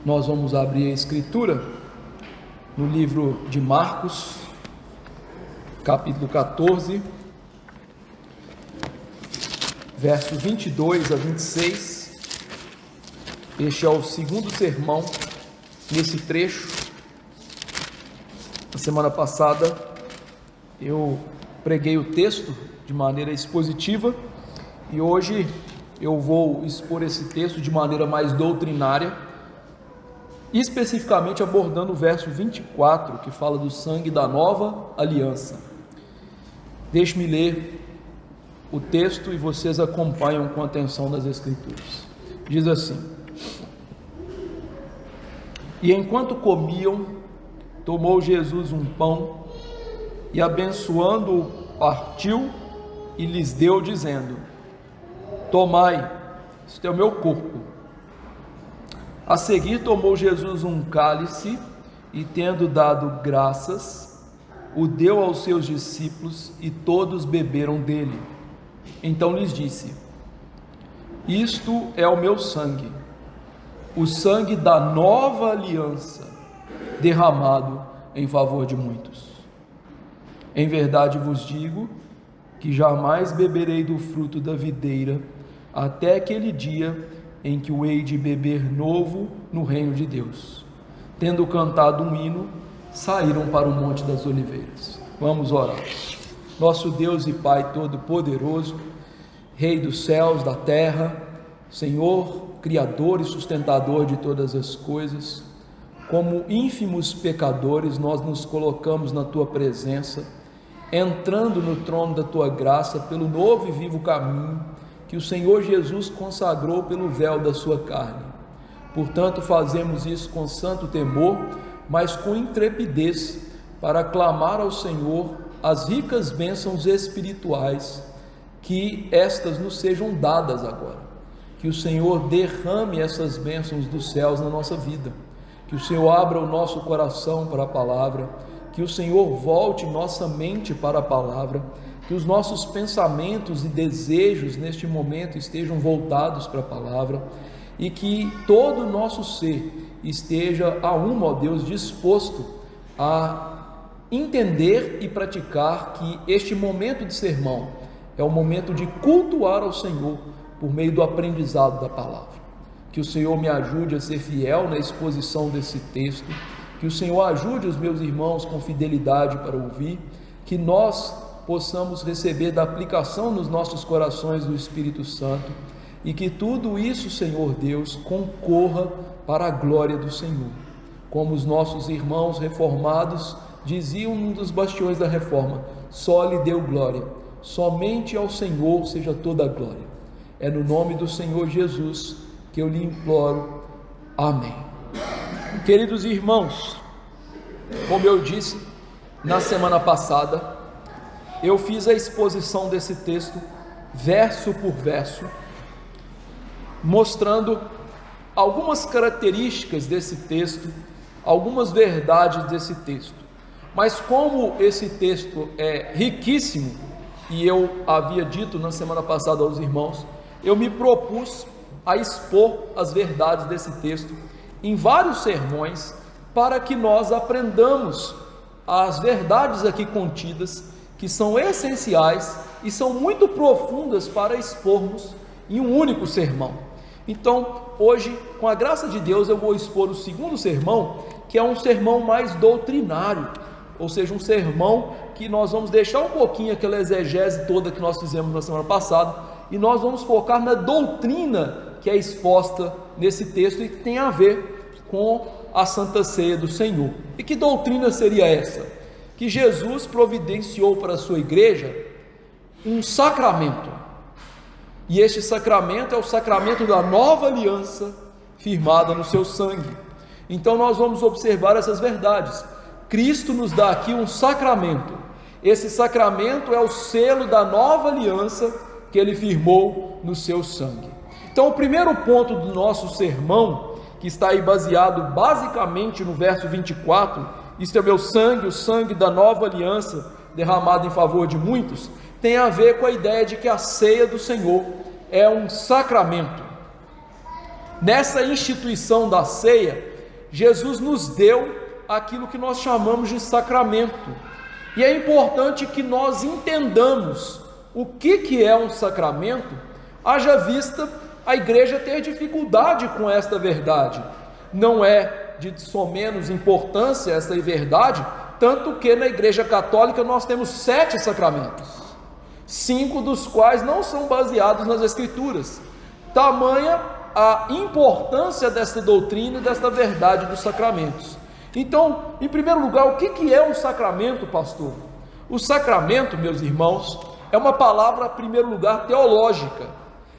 Nós vamos abrir a Escritura no livro de Marcos, capítulo 14, versos 22 a 26. Este é o segundo sermão nesse trecho. Na semana passada eu preguei o texto de maneira expositiva e hoje eu vou expor esse texto de maneira mais doutrinária, especificamente abordando o verso 24, que fala do sangue da nova aliança. Deixe-me ler o texto e vocês acompanham com atenção nas Escrituras. Diz assim: E enquanto comiam, tomou Jesus um pão e, abençoando-o, partiu e lhes deu, dizendo: Tomai, isto é o meu corpo. A seguir tomou Jesus um cálice e, tendo dado graças, o deu aos seus discípulos e todos beberam dele. Então lhes disse: Isto é o meu sangue, o sangue da nova aliança, derramado em favor de muitos. Em verdade vos digo que jamais beberei do fruto da videira até aquele dia em que o hei de beber novo no reino de Deus. Tendo cantado um hino, saíram para o Monte das Oliveiras. Vamos orar. Nosso Deus e Pai Todo-Poderoso, Rei dos céus, da terra, Senhor, Criador e sustentador de todas as coisas, como ínfimos pecadores, nós nos colocamos na Tua presença, entrando no trono da Tua graça pelo novo e vivo caminho que o Senhor Jesus consagrou pelo véu da sua carne. Portanto, fazemos isso com santo temor, mas com intrepidez, para clamar ao Senhor as ricas bênçãos espirituais, que estas nos sejam dadas agora. Que o Senhor derrame essas bênçãos dos céus na nossa vida, que o Senhor abra o nosso coração para a palavra, que o Senhor volte nossa mente para a palavra, que os nossos pensamentos e desejos neste momento estejam voltados para a palavra e que todo o nosso ser esteja a uma, ó Deus, disposto a entender e praticar que este momento de sermão é o momento de cultuar ao Senhor por meio do aprendizado da palavra. Que o Senhor me ajude a ser fiel na exposição desse texto, que o Senhor ajude os meus irmãos com fidelidade para ouvir, que nós possamos receber da aplicação nos nossos corações do Espírito Santo e que tudo isso, Senhor Deus, concorra para a glória do Senhor. Como os nossos irmãos reformados diziam num dos bastiões da reforma: só lhe deu glória, somente ao Senhor seja toda a glória. É no nome do Senhor Jesus que eu lhe imploro. Amém. Queridos irmãos, como eu disse na semana passada, eu fiz a exposição desse texto, verso por verso, mostrando algumas características desse texto, algumas verdades desse texto. Mas como esse texto é riquíssimo, e eu havia dito na semana passada aos irmãos, eu me propus a expor as verdades desse texto em vários sermões, para que nós aprendamos as verdades aqui contidas, que são essenciais e são muito profundas para expormos em um único sermão. Então, hoje, com a graça de Deus, eu vou expor o segundo sermão, que é um sermão mais doutrinário, ou seja, um sermão que nós vamos deixar um pouquinho aquela exegese toda que nós fizemos na semana passada, e nós vamos focar na doutrina que é exposta nesse texto e que tem a ver com a Santa Ceia do Senhor. E que doutrina seria essa? Que Jesus providenciou para a sua igreja um sacramento, e este sacramento é o sacramento da nova aliança firmada no seu sangue. Então nós vamos observar essas verdades. Cristo nos dá aqui um sacramento, esse sacramento é o selo da nova aliança que ele firmou no seu sangue. Então o primeiro ponto do nosso sermão, que está aí baseado basicamente no verso 24, isto é meu sangue, o sangue da nova aliança, derramado em favor de muitos, tem a ver com a ideia de que a ceia do Senhor é um sacramento. Nessa instituição da ceia, Jesus nos deu aquilo que nós chamamos de sacramento. E é importante que nós entendamos o que é um sacramento, haja vista a igreja ter dificuldade com esta verdade. Não é de somenos importância esta verdade, tanto que na igreja católica nós temos 7 sacramentos, 5 dos quais não são baseados nas escrituras. Tamanha a importância desta doutrina e desta verdade dos sacramentos. Então, em primeiro lugar, o que é um sacramento, pastor? O sacramento, meus irmãos, é uma palavra, em primeiro lugar, teológica.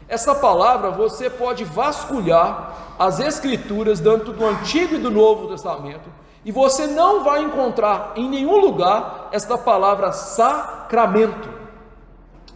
Essa palavra você pode vasculhar as escrituras, tanto do Antigo e do Novo Testamento, e você não vai encontrar em nenhum lugar esta palavra sacramento.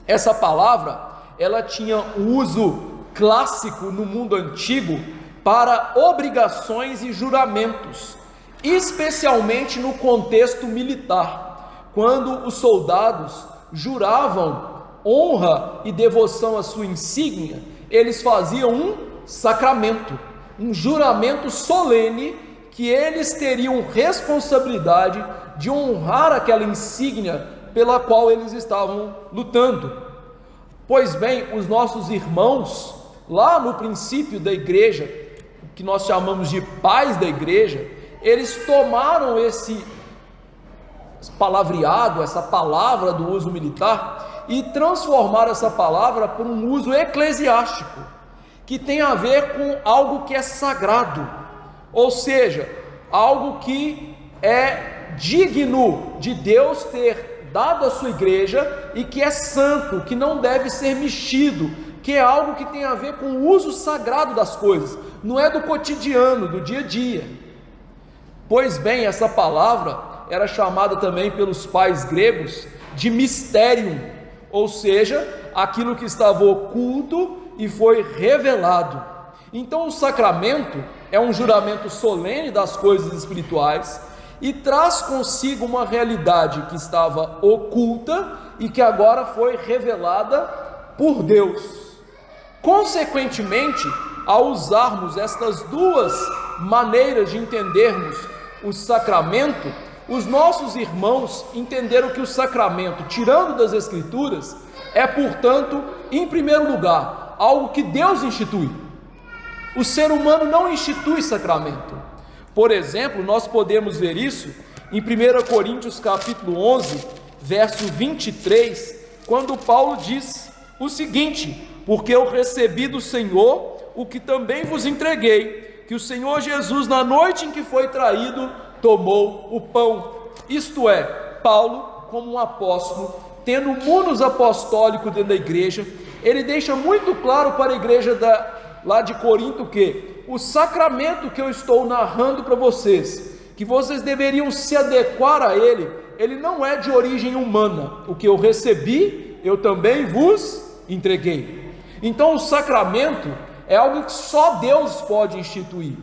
Essa palavra, ela tinha um uso clássico no mundo antigo para obrigações e juramentos, especialmente no contexto militar, quando os soldados juravam honra e devoção à sua insígnia, eles faziam um sacramento, um juramento solene, que eles teriam responsabilidade de honrar aquela insígnia pela qual eles estavam lutando. Pois bem, os nossos irmãos, lá no princípio da igreja, que nós chamamos de pais da igreja, eles tomaram esse palavreado, essa palavra do uso militar, e transformaram essa palavra por um uso eclesiástico, que tem a ver com algo que é sagrado, ou seja, algo que é digno de Deus ter dado à sua igreja e que é santo, que não deve ser mexido, que é algo que tem a ver com o uso sagrado das coisas, não é do cotidiano, do dia a dia. Pois bem, essa palavra era chamada também pelos pais gregos de mysterium, ou seja, aquilo que estava oculto e foi revelado. Então o sacramento é um juramento solene das coisas espirituais e traz consigo uma realidade que estava oculta e que agora foi revelada por Deus. Consequentemente, ao usarmos estas duas maneiras de entendermos o sacramento, os nossos irmãos entenderam que o sacramento, tirando das escrituras, é, portanto, em primeiro lugar, algo que Deus institui. O ser humano não institui sacramento. Por exemplo, nós podemos ver isso em 1 Coríntios capítulo 11, verso 23, quando Paulo diz o seguinte: porque eu recebi do Senhor o que também vos entreguei, que o Senhor Jesus, na noite em que foi traído, tomou o pão. Isto é, Paulo, como um apóstolo, tendo um munus apostólico dentro da igreja, ele deixa muito claro para a igreja lá de Corinto que o sacramento que eu estou narrando para vocês, que vocês deveriam se adequar a ele não é de origem humana. O que eu recebi, eu também vos entreguei. Então o sacramento é algo que só Deus pode instituir.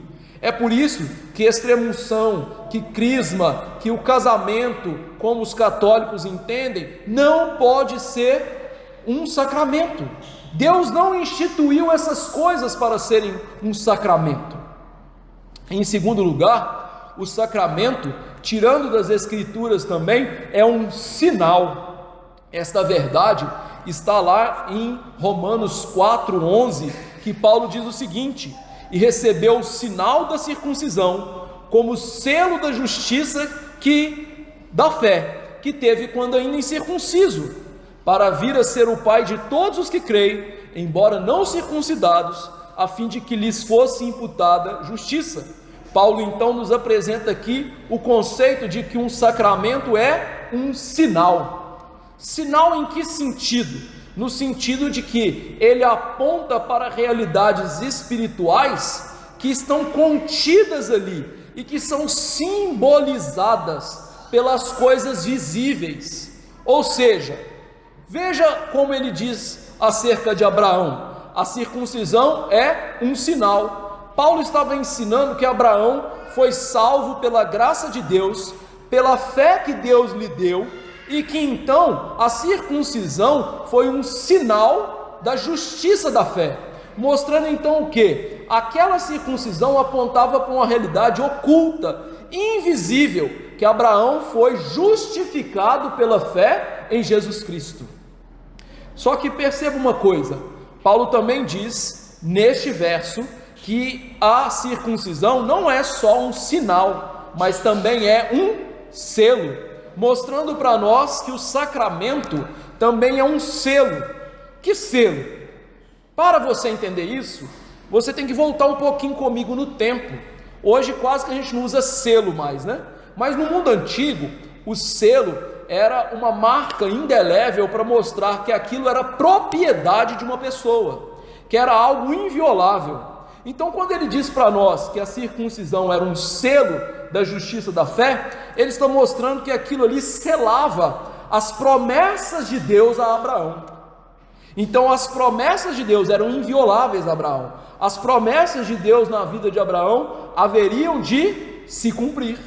É por isso que extrema-unção, que crisma, que o casamento, como os católicos entendem, não pode ser um sacramento. Deus não instituiu essas coisas para serem um sacramento. Em segundo lugar, o sacramento, tirando das escrituras também, é um sinal. Esta verdade está lá em Romanos 4:11, que Paulo diz o seguinte: e recebeu o sinal da circuncisão como selo da justiça da fé que teve quando ainda incircunciso, para vir a ser o pai de todos os que creem, embora não circuncidados, a fim de que lhes fosse imputada justiça. Paulo então nos apresenta aqui o conceito de que um sacramento é um sinal. Sinal em que sentido? No sentido de que ele aponta para realidades espirituais que estão contidas ali e que são simbolizadas pelas coisas visíveis. Ou seja, veja como ele diz acerca de Abraão: a circuncisão é um sinal. Paulo estava ensinando que Abraão foi salvo pela graça de Deus, pela fé que Deus lhe deu, e que então a circuncisão foi um sinal da justiça da fé, mostrando então o que? Aquela circuncisão apontava para uma realidade oculta, invisível, que Abraão foi justificado pela fé em Jesus Cristo. Só que perceba uma coisa, Paulo também diz neste verso que a circuncisão não é só um sinal, mas também é um selo, mostrando para nós que o sacramento também é um selo. Que selo? Para você entender isso, você tem que voltar um pouquinho comigo no tempo. Hoje quase que a gente não usa selo mais, né? Mas no mundo antigo, o selo era uma marca indelével para mostrar que aquilo era propriedade de uma pessoa, que era algo inviolável. Então, quando ele diz para nós que a circuncisão era um selo da justiça da fé, ele está mostrando que aquilo ali selava as promessas de Deus a Abraão. Então, as promessas de Deus eram invioláveis a Abraão. As promessas de Deus na vida de Abraão haveriam de se cumprir.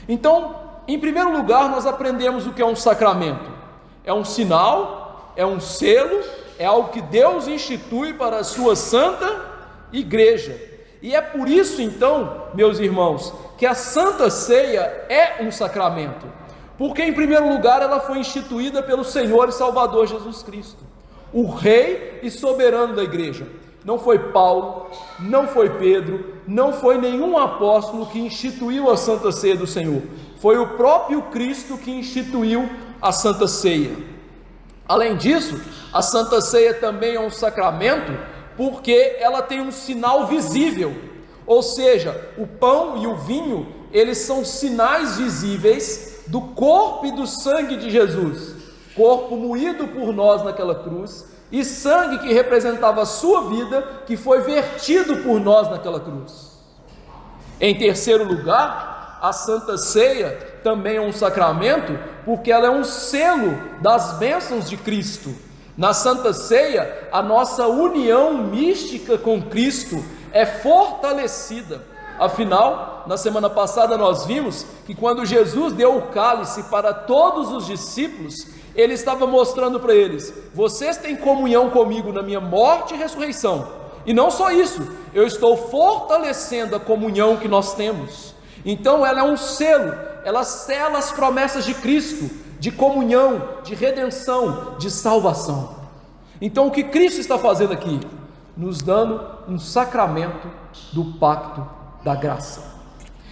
Então, em primeiro lugar, nós aprendemos o que é um sacramento. É um sinal, é um selo, é algo que Deus institui para a sua santa igreja. E é por isso então, meus irmãos, que a Santa Ceia é um sacramento, porque em primeiro lugar ela foi instituída pelo Senhor e Salvador Jesus Cristo, o Rei e soberano da igreja. Não foi Paulo, não foi Pedro, não foi nenhum apóstolo que instituiu a Santa Ceia do Senhor, foi o próprio Cristo que instituiu a Santa Ceia. Além disso, a Santa Ceia também é um sacramento porque ela tem um sinal visível, ou seja, o pão e o vinho, eles são sinais visíveis do corpo e do sangue de Jesus, corpo moído por nós naquela cruz, e sangue que representava a sua vida, que foi vertido por nós naquela cruz. Em terceiro lugar, a Santa Ceia também é um sacramento, porque ela é um selo das bênçãos de Cristo. Na Santa Ceia, a nossa união mística com Cristo é fortalecida. Afinal, na semana passada nós vimos que quando Jesus deu o cálice para todos os discípulos, ele estava mostrando para eles: vocês têm comunhão comigo na minha morte e ressurreição. E não só isso, eu estou fortalecendo a comunhão que nós temos. Então ela é um selo, ela sela as promessas de Cristo, de comunhão, de redenção, de salvação. Então o que Cristo está fazendo aqui? Nos dando um sacramento do pacto da graça.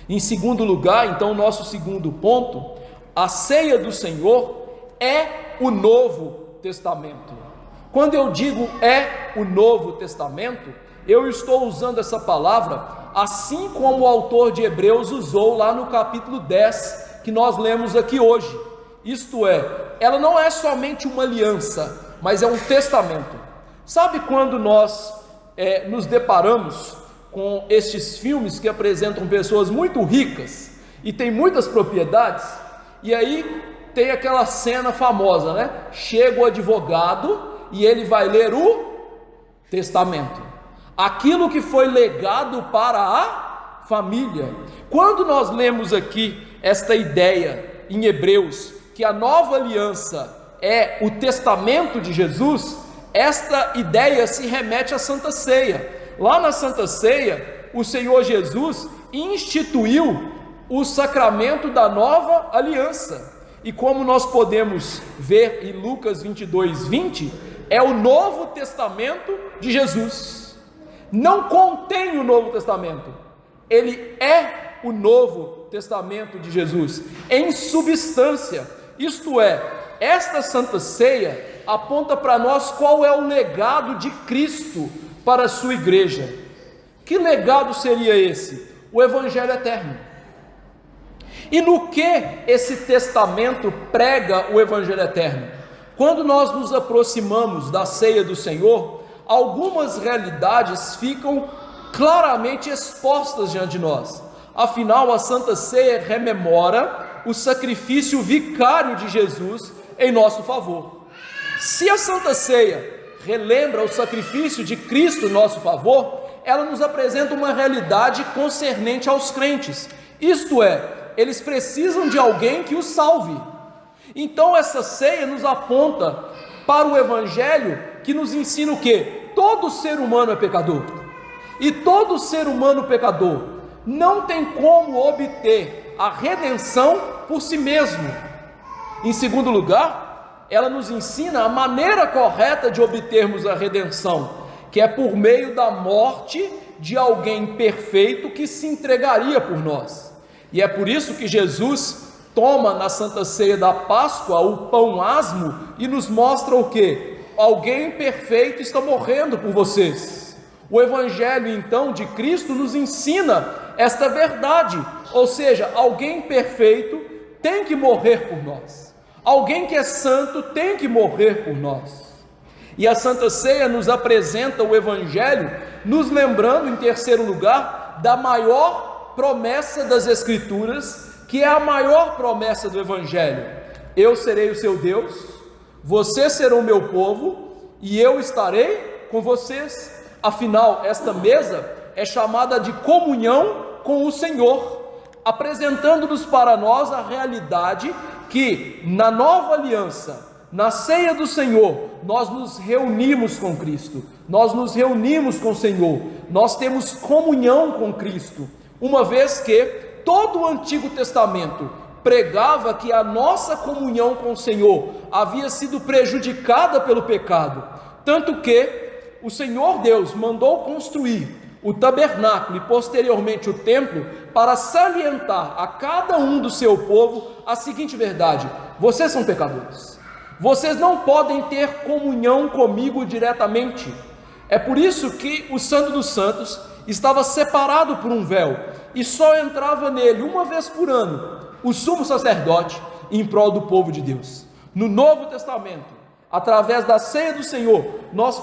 Em segundo lugar, então, o nosso segundo ponto, a ceia do Senhor é o Novo Testamento. Quando eu digo é o Novo Testamento, eu estou usando essa palavra assim como o autor de Hebreus usou lá no capítulo 10, que nós lemos aqui hoje. Isto é, ela não é somente uma aliança, mas é um testamento. Sabe quando nós nos deparamos com estes filmes que apresentam pessoas muito ricas e têm muitas propriedades, e aí tem aquela cena famosa, né? Chega o advogado e ele vai ler o testamento, aquilo que foi legado para a família. Quando nós lemos aqui esta ideia em Hebreus, que a nova aliança é o testamento de Jesus, esta ideia se remete à Santa Ceia. Lá na Santa Ceia, o Senhor Jesus instituiu o sacramento da nova aliança, e como nós podemos ver em Lucas 22:20, é o Novo Testamento de Jesus. Não contém o Novo Testamento, ele é o Novo Testamento de Jesus, em substância. Isto é, esta Santa Ceia aponta para nós qual é o legado de Cristo para a sua igreja. Que legado seria esse? O Evangelho eterno. E no que esse testamento prega o Evangelho eterno? Quando nós nos aproximamos da ceia do Senhor, algumas realidades ficam claramente expostas diante de nós. Afinal, a Santa Ceia rememora o sacrifício vicário de Jesus em nosso favor. Se a Santa Ceia relembra o sacrifício de Cristo em nosso favor, ela nos apresenta uma realidade concernente aos crentes, isto é, eles precisam de alguém que os salve. Então essa ceia nos aponta para o Evangelho, que nos ensina o quê? todo ser humano é pecador. E todo ser humano pecador não tem como obter a redenção por si mesmo. Em segundo lugar, ela nos ensina a maneira correta de obtermos a redenção, que é por meio da morte de alguém perfeito que se entregaria por nós. E é por isso que Jesus toma na Santa Ceia da Páscoa o pão asmo e nos mostra o quê? Alguém perfeito está morrendo por vocês. O Evangelho então de Cristo nos ensina esta verdade, ou seja, alguém perfeito tem que morrer por nós, alguém que é santo tem que morrer por nós. E a Santa Ceia nos apresenta o Evangelho, nos lembrando, em terceiro lugar, da maior promessa das Escrituras, que é a maior promessa do Evangelho: eu serei o seu Deus, vocês serão o meu povo, e eu estarei com vocês. Afinal, esta mesa é chamada de comunhão com o Senhor, apresentando-nos para nós a realidade que na nova aliança, na ceia do Senhor, nós nos reunimos com Cristo, nós nos reunimos com o Senhor, nós temos comunhão com Cristo, uma vez que todo o Antigo Testamento pregava que a nossa comunhão com o Senhor havia sido prejudicada pelo pecado, tanto que o Senhor Deus mandou construir o tabernáculo e posteriormente o templo para salientar a cada um do seu povo a seguinte verdade: vocês são pecadores, vocês não podem ter comunhão comigo diretamente. É por isso que o Santo dos Santos estava separado por um véu e só entrava nele uma vez por ano o sumo sacerdote em prol do povo de Deus. No Novo Testamento, através da ceia do Senhor, nós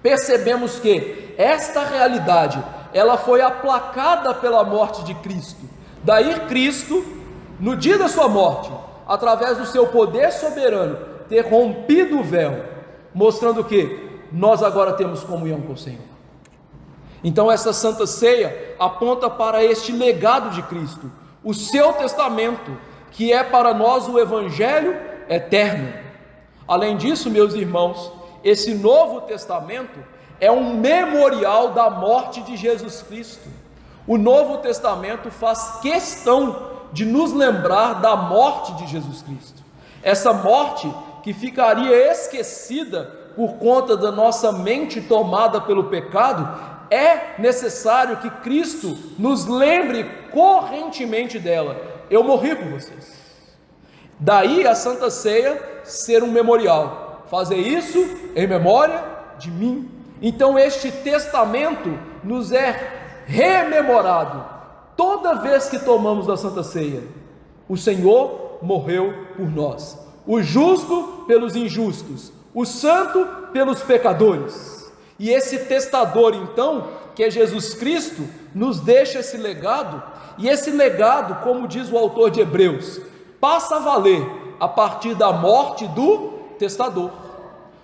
percebemos que esta realidade, ela foi aplacada pela morte de Cristo. Daí Cristo, no dia da sua morte, através do seu poder soberano, ter rompido o véu, mostrando que nós agora temos comunhão com o Senhor. Então essa Santa Ceia aponta para este legado de Cristo, o seu testamento, que é para nós o Evangelho eterno. Além disso, meus irmãos, esse Novo Testamento é um memorial da morte de Jesus Cristo. O Novo Testamento faz questão de nos lembrar da morte de Jesus Cristo, essa morte que ficaria esquecida por conta da nossa mente tomada pelo pecado. É necessário que Cristo nos lembre correntemente dela: eu morri por vocês. Daí a Santa Ceia ser um memorial, fazer isso em memória de mim. Então este testamento nos é rememorado toda vez que tomamos da Santa Ceia. O Senhor morreu por nós, o justo pelos injustos, o santo pelos pecadores. E esse testador então, que é Jesus Cristo, nos deixa esse legado, e esse legado, como diz o autor de Hebreus, passa a valer a partir da morte do testador.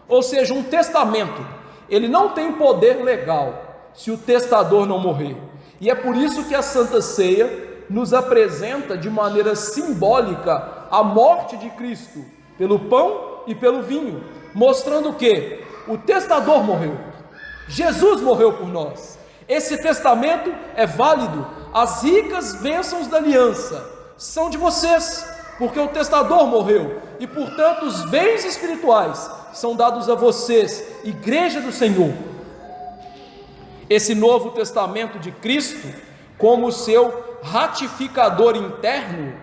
Ou seja, um testamento, ele não tem poder legal se o testador não morrer. E é por isso que a Santa Ceia nos apresenta de maneira simbólica a morte de Cristo, pelo pão e pelo vinho, mostrando que o testador morreu, Jesus morreu por nós. Esse testamento é válido. As ricas bênçãos da aliança são de vocês, porque o testador morreu, e portanto os bens espirituais são dados a vocês, igreja do Senhor. Esse Novo Testamento de Cristo, como seu ratificador interno,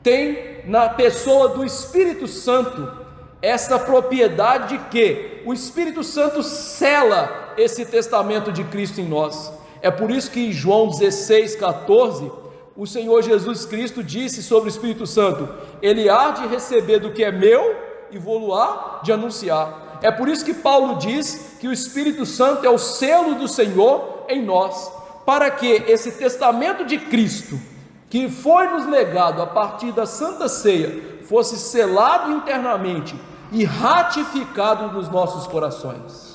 tem na pessoa do Espírito Santo essa propriedade de que o Espírito Santo sela esse testamento de Cristo em nós. É por isso que em João 16,14, o Senhor Jesus Cristo disse sobre o Espírito Santo: ele há de receber do que é meu e vou-lo há de anunciar. É por isso que Paulo diz que o Espírito Santo é o selo do Senhor em nós, para que esse testamento de Cristo, que foi nos legado a partir da Santa Ceia, fosse selado internamente e ratificado nos nossos corações.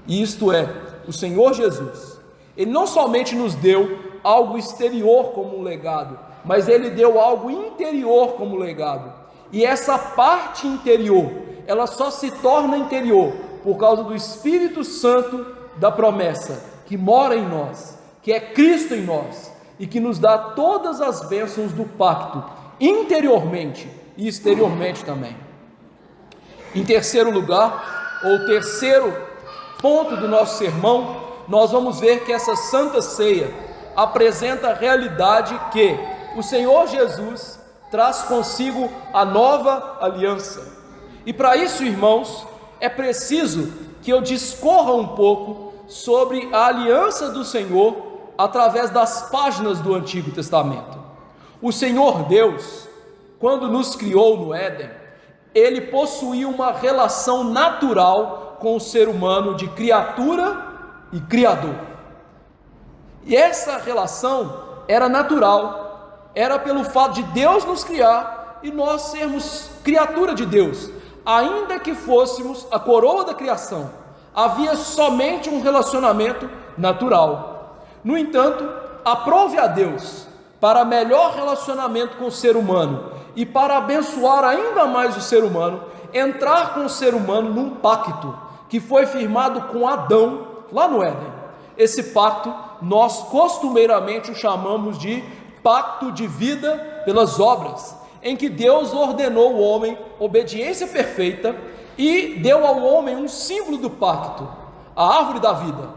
E isto é, o Senhor Jesus, Ele não somente nos deu algo exterior como um legado, mas Ele deu algo interior como legado. E essa parte interior, ela só se torna interior por causa do Espírito Santo da promessa, que mora em nós, que é Cristo em nós, e que nos dá todas as bênçãos do pacto, interiormente e exteriormente também. Em terceiro lugar, ou terceiro ponto do nosso sermão, nós vamos ver que essa Santa Ceia apresenta a realidade que o Senhor Jesus traz consigo a nova aliança. E para isso, irmãos, é preciso que eu discorra um pouco sobre a aliança do Senhor através das páginas do Antigo Testamento. O Senhor Deus, quando nos criou no Éden, Ele possuía uma relação natural com o ser humano de criatura e criador. E essa relação era natural, era pelo fato de Deus nos criar e nós sermos criatura de Deus, ainda que fôssemos a coroa da criação. Havia somente um relacionamento natural. No entanto, aprove a Deus, para melhor relacionamento com o ser humano e para abençoar ainda mais o ser humano, entrar com o ser humano num pacto que foi firmado com Adão lá no Éden. Esse pacto nós costumeiramente o chamamos de pacto de vida pelas obras, em que Deus ordenou ao homem obediência perfeita e deu ao homem um símbolo do pacto, a árvore da vida,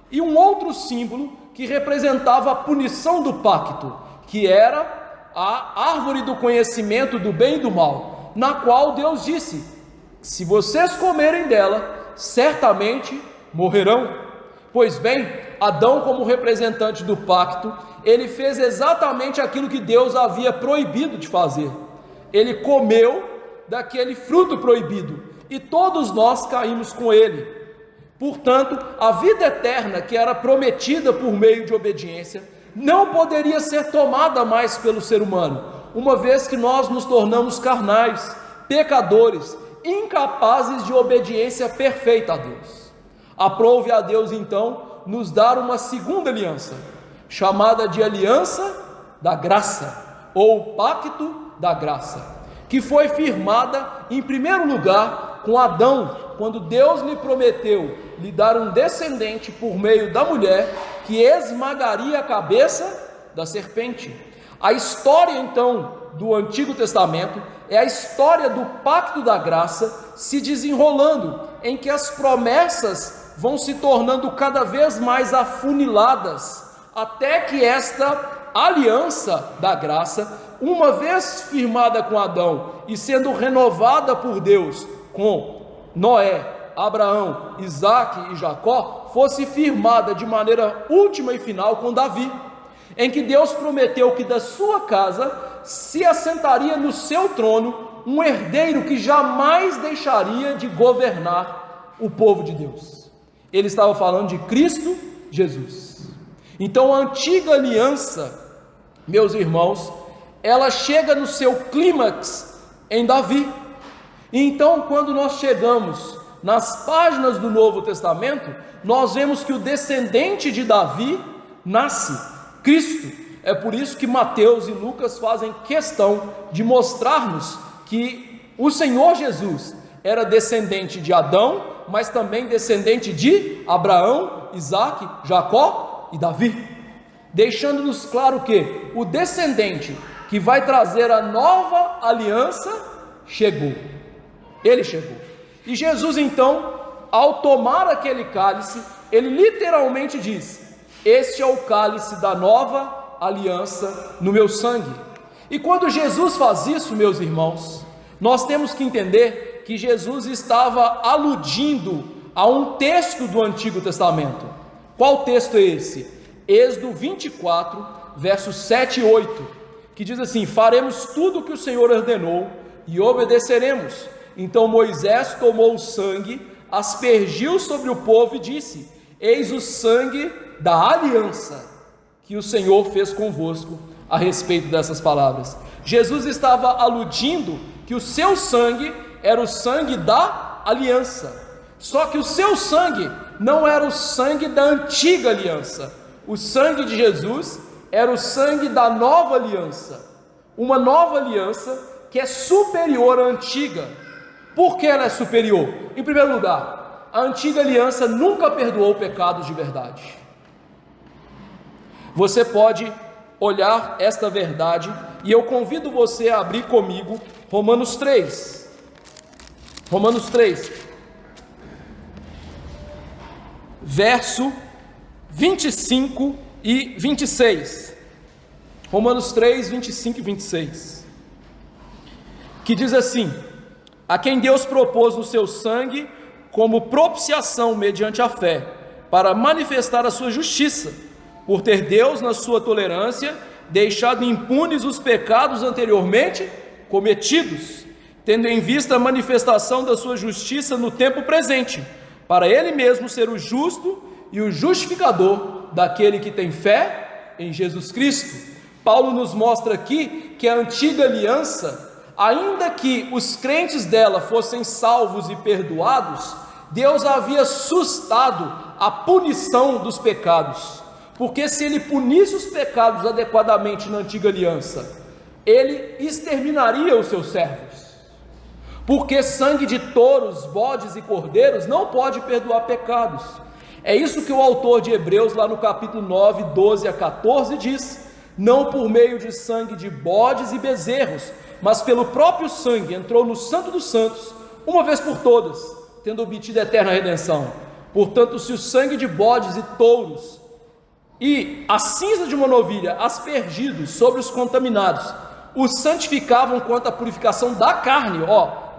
e um outro símbolo que representava a punição do pacto, que era a árvore do conhecimento do bem e do mal, na qual Deus disse: se vocês comerem dela, certamente morrerão. Pois bem, Adão, como representante do pacto, ele fez exatamente aquilo que Deus havia proibido de fazer. Ele comeu daquele fruto proibido, e todos nós caímos com ele. Portanto, a vida eterna que era prometida por meio de obediência, não poderia ser tomada mais pelo ser humano, uma vez que nós nos tornamos carnais, pecadores, incapazes de obediência perfeita a Deus. Aprove a Deus então nos dar uma segunda aliança, chamada de aliança da graça, ou pacto da graça, que foi firmada em primeiro lugar com Adão, quando Deus lhe prometeu lhe dar um descendente por meio da mulher, que esmagaria a cabeça da serpente. A história então do Antigo Testamento é a história do pacto da graça se desenrolando, em que as promessas vão se tornando cada vez mais afuniladas, até que esta aliança da graça, uma vez firmada com Adão e sendo renovada por Deus com Noé, Abraão, Isaque e Jacó, fosse firmada de maneira última e final com Davi, em que Deus prometeu que da sua casa se assentaria no seu trono um herdeiro que jamais deixaria de governar o povo de Deus. Ele estava falando de Cristo Jesus. Então a antiga aliança, meus irmãos, ela chega no seu clímax em Davi. E então, quando nós chegamos nas páginas do Novo Testamento, nós vemos que o descendente de Davi nasce, Cristo. É por isso que Mateus e Lucas fazem questão de mostrar-nos que o Senhor Jesus era descendente de Adão, mas também descendente de Abraão, Isaque, Jacó e Davi, deixando-nos claro que o descendente que vai trazer a nova aliança chegou. Ele chegou. E Jesus então, ao tomar aquele cálice, ele literalmente diz: este é o cálice da nova aliança no meu sangue. E quando Jesus faz isso, meus irmãos, nós temos que entender que Jesus estava aludindo a um texto do Antigo Testamento. Qual texto é esse? Êxodo 24, versos 7 e 8, que diz assim: faremos tudo o que o Senhor ordenou e obedeceremos. Então Moisés tomou o sangue, aspergiu sobre o povo e disse: eis o sangue da aliança que o Senhor fez convosco. A respeito dessas palavras, Jesus estava aludindo que o seu sangue era o sangue da aliança. Só que o seu sangue não era o sangue da antiga aliança. O sangue de Jesus era o sangue da nova aliança, uma nova aliança que é superior à antiga. Por que ela é superior? Em primeiro lugar, a antiga aliança nunca perdoou pecados de verdade. Você pode olhar esta verdade, e eu convido você a abrir comigo Romanos 3. Romanos 3, verso 25 e 26. Romanos 3, 25 e 26. Que diz assim: a quem Deus propôs no seu sangue como propiciação mediante a fé, para manifestar a sua justiça, por ter Deus, na sua tolerância, deixado impunes os pecados anteriormente cometidos, tendo em vista a manifestação da sua justiça no tempo presente, para Ele mesmo ser o justo e o justificador daquele que tem fé em Jesus Cristo. Paulo nos mostra aqui que a antiga aliança, ainda que os crentes dela fossem salvos e perdoados, Deus havia sustado a punição dos pecados, porque se Ele punisse os pecados adequadamente na antiga aliança, Ele exterminaria os seus servos, porque sangue de touros, bodes e cordeiros não pode perdoar pecados. É isso que o autor de Hebreus, lá no capítulo 9, 12 a 14 diz: não por meio de sangue de bodes e bezerros, mas pelo próprio sangue entrou no Santo dos Santos, uma vez por todas, tendo obtido a eterna redenção. Portanto, se o sangue de bodes e touros e a cinza de uma novilha, aspergidos sobre os contaminados, os santificavam quanto à purificação da carne,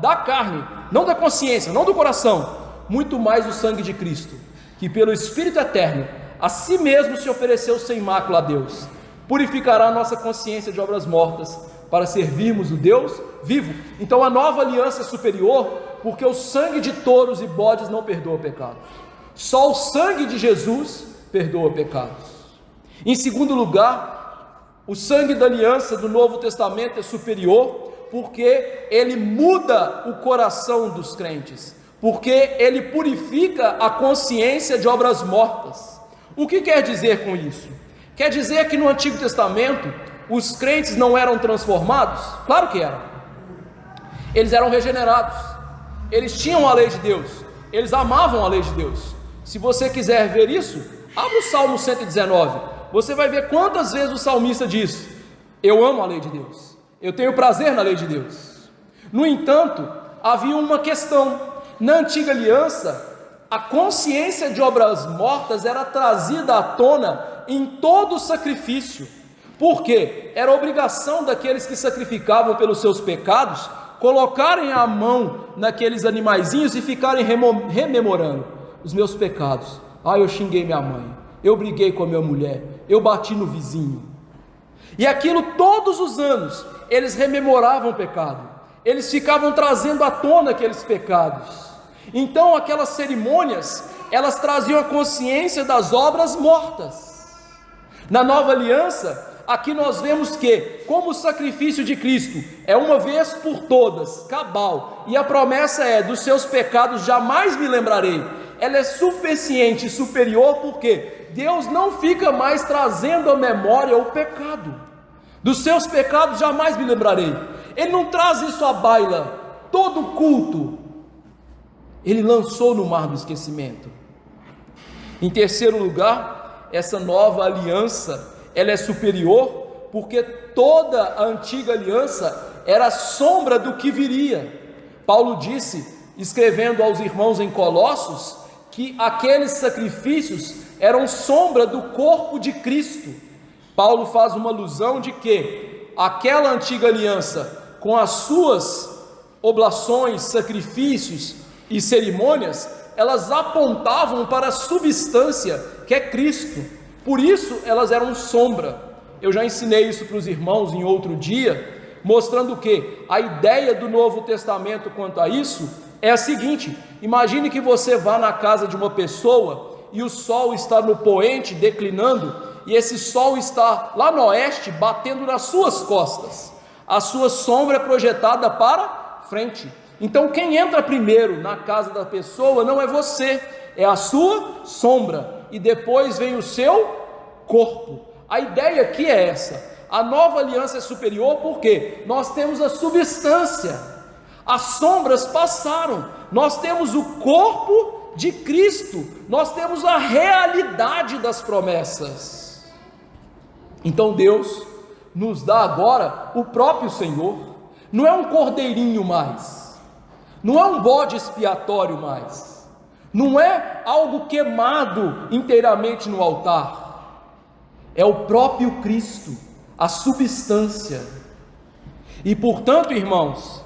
da carne, não da consciência, não do coração, muito mais o sangue de Cristo, que pelo Espírito eterno, a si mesmo se ofereceu sem mácula a Deus, purificará a nossa consciência de obras mortas, para servirmos o Deus vivo. Então a nova aliança é superior, porque o sangue de touros e bodes não perdoa pecados, só o sangue de Jesus perdoa pecados. Em segundo lugar, o sangue da aliança do Novo Testamento é superior, porque ele muda o coração dos crentes, porque ele purifica a consciência de obras mortas. O que quer dizer com isso? Quer dizer que no Antigo Testamento os crentes não eram transformados? Claro que eram. Eles eram regenerados, eles tinham a lei de Deus, eles amavam a lei de Deus. Se você quiser ver isso, abra o Salmo 119, você vai ver quantas vezes o salmista diz: eu amo a lei de Deus, eu tenho prazer na lei de Deus. No entanto, havia uma questão: na antiga aliança, a consciência de obras mortas era trazida à tona em todo o sacrifício, porque era obrigação daqueles que sacrificavam pelos seus pecados colocarem a mão naqueles animaizinhos e ficarem rememorando: os meus pecados, eu xinguei minha mãe, eu briguei com a minha mulher, eu bati no vizinho. E aquilo todos os anos eles rememoravam o pecado, eles ficavam trazendo à tona aqueles pecados. Então aquelas cerimônias, elas traziam a consciência das obras mortas. Na nova aliança, aqui nós vemos que, como o sacrifício de Cristo é uma vez por todas, cabal, e a promessa é: dos seus pecados jamais me lembrarei, ela é suficiente e superior, porque Deus não fica mais trazendo à memória o pecado. Dos seus pecados jamais me lembrarei. Ele não traz isso à baila, todo o culto Ele lançou no mar do esquecimento. Em terceiro lugar, essa nova aliança, ela é superior, porque toda a antiga aliança era sombra do que viria. Paulo disse, escrevendo aos irmãos em Colossos, que aqueles sacrifícios eram sombra do corpo de Cristo. Paulo faz uma alusão de que aquela antiga aliança, com as suas oblações, sacrifícios e cerimônias, elas apontavam para a substância que é Cristo, por isso elas eram sombra. Eu já ensinei isso para os irmãos em outro dia, mostrando que a ideia do Novo Testamento quanto a isso é a seguinte: imagine que você vá na casa de uma pessoa e o sol está no poente declinando, e esse sol está lá no oeste batendo nas suas costas, a sua sombra é projetada para frente. Então quem entra primeiro na casa da pessoa não é você, é a sua sombra, e depois vem o seu corpo. A ideia aqui é essa: a nova aliança é superior porque nós temos a substância, as sombras passaram, nós temos o corpo de Cristo, nós temos a realidade das promessas. Então Deus nos dá agora o próprio Senhor, não é um cordeirinho mais, não é um bode expiatório mais, não é algo queimado inteiramente no altar, é o próprio Cristo, a substância. E portanto, irmãos,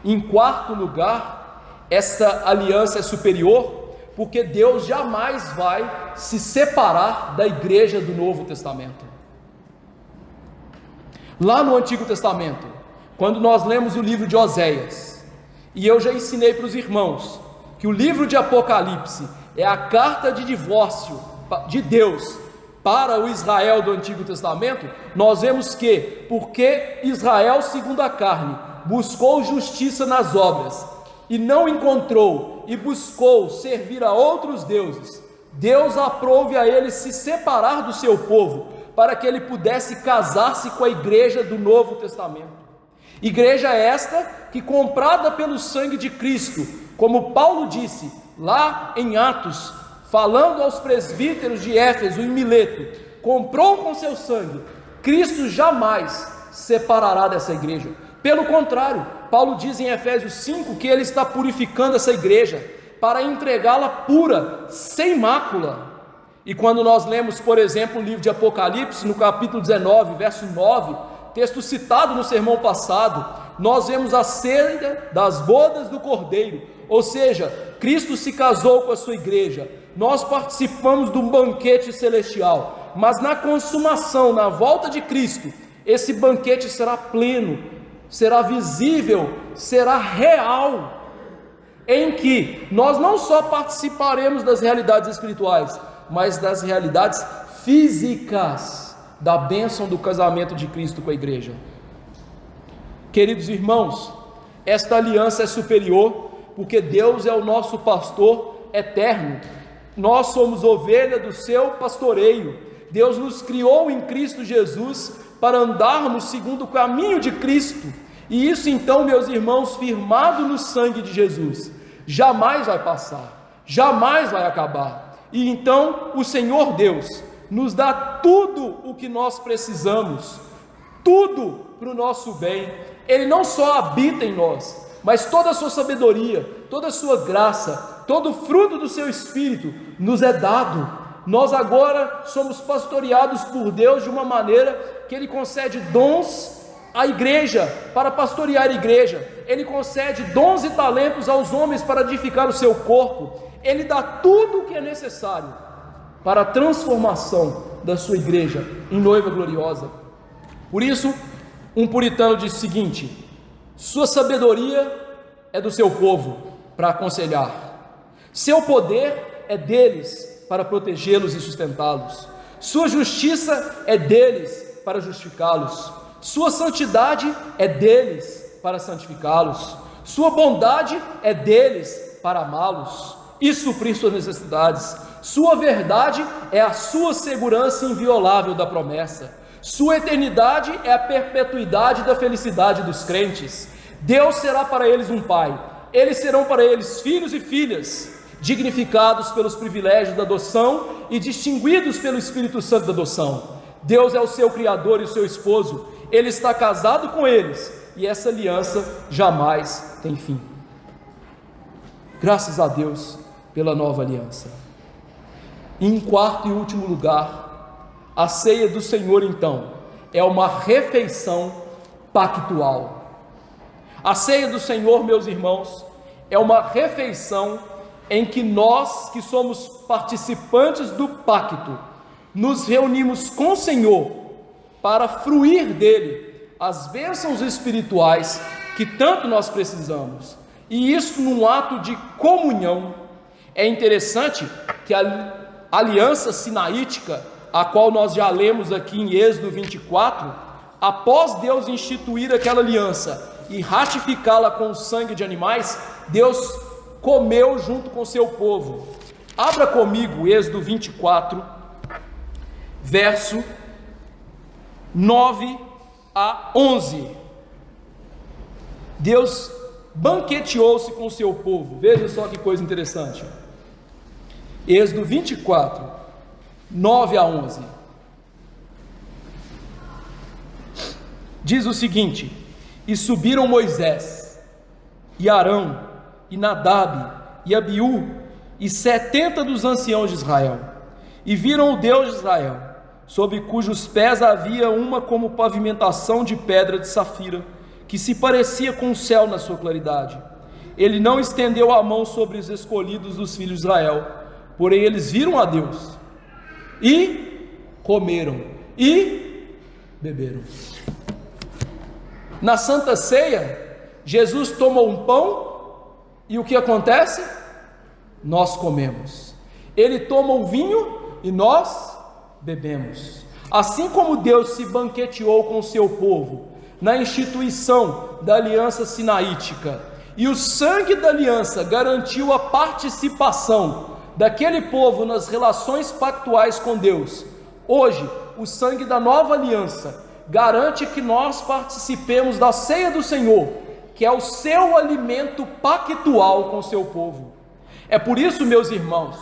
em quarto lugar, essa aliança é superior, porque Deus jamais vai se separar da igreja do Novo Testamento. Lá no Antigo Testamento, quando nós lemos o livro de Oséias, e eu já ensinei para os irmãos, que o livro de Apocalipse é a carta de divórcio de Deus para o Israel do Antigo Testamento, nós vemos que, porque Israel, segundo a carne, buscou justiça nas obras, e não encontrou, e buscou servir a outros deuses, Deus aprove a ele se separar do seu povo, para que ele pudesse casar-se com a igreja do Novo Testamento. Igreja esta que, comprada pelo sangue de Cristo, como Paulo disse lá em Atos, falando aos presbíteros de Éfeso em Mileto, comprou com seu sangue, Cristo jamais separará dessa igreja. Pelo contrário, Paulo diz em Efésios 5 que ele está purificando essa igreja para entregá-la pura, sem mácula. E quando nós lemos, por exemplo, o livro de Apocalipse, no capítulo 19, verso 9, texto citado no sermão passado, nós vemos a ceia das bodas do Cordeiro, ou seja, Cristo se casou com a sua igreja, nós participamos de um banquete celestial, mas na consumação, na volta de Cristo, esse banquete será pleno, será visível, será real, em que nós não só participaremos das realidades espirituais, mas das realidades físicas da bênção do casamento de Cristo com a igreja. Queridos irmãos, esta aliança é superior, porque Deus é o nosso pastor eterno, nós somos ovelha do seu pastoreio, Deus nos criou em Cristo Jesus para andarmos segundo o caminho de Cristo, e isso então, meus irmãos, firmado no sangue de Jesus, jamais vai passar, jamais vai acabar. E então o Senhor Deus nos dá tudo o que nós precisamos, tudo para o nosso bem. Ele não só habita em nós, mas toda a sua sabedoria, toda a sua graça, todo o fruto do seu Espírito nos é dado. Nós agora somos pastoreados por Deus de uma maneira que Ele concede dons à igreja, para pastorear a igreja, Ele concede dons e talentos aos homens para edificar o seu corpo, Ele dá tudo o que é necessário para a transformação da sua igreja em noiva gloriosa. Por isso, um puritano disse o seguinte: sua sabedoria é do seu povo para aconselhar, seu poder é deles para protegê-los e sustentá-los, sua justiça é deles para justificá-los, sua santidade é deles para santificá-los, sua bondade é deles para amá-los e suprir suas necessidades, sua verdade é a sua segurança inviolável da promessa, sua eternidade é a perpetuidade da felicidade dos crentes. Deus será para eles um pai, eles serão para eles filhos e filhas, dignificados pelos privilégios da adoção e distinguidos pelo Espírito Santo da adoção. Deus é o seu Criador e o seu esposo, Ele está casado com eles, e essa aliança jamais tem fim. Graças a Deus pela nova aliança. E em quarto e último lugar, a ceia do Senhor então é uma refeição pactual. A ceia do Senhor, meus irmãos, é uma refeição em que nós, que somos participantes do pacto, nos reunimos com o Senhor para fruir dele as bênçãos espirituais que tanto nós precisamos, e isso num ato de comunhão. É interessante que a aliança sinaítica, a qual nós já lemos aqui em Êxodo 24, após Deus instituir aquela aliança e ratificá-la com o sangue de animais, Deus comeu junto com seu povo. Abra comigo Êxodo 24, verso 9 a 11. Deus banqueteou-se com o seu povo. Veja só que coisa interessante. Êxodo 24, 9 a 11. Diz o seguinte: e subiram Moisés, e Arão, e Nadab, e Abiú, e 70 dos anciãos de Israel, e viram o Deus de Israel, sob cujos pés havia uma como pavimentação de pedra de safira, que se parecia com o céu na sua claridade. Ele não estendeu a mão sobre os escolhidos dos filhos de Israel, porém eles viram a Deus, e comeram, e beberam. Na Santa Ceia, Jesus tomou um pão, e o que acontece? Nós comemos. Ele toma o vinho, e nós bebemos. Assim como Deus se banqueteou com o seu povo, na instituição da aliança sinaítica, e o sangue da aliança garantiu a participação daquele povo nas relações pactuais com Deus, hoje o sangue da nova aliança garante que nós participemos da ceia do Senhor, que é o seu alimento pactual com o seu povo. É por isso, meus irmãos,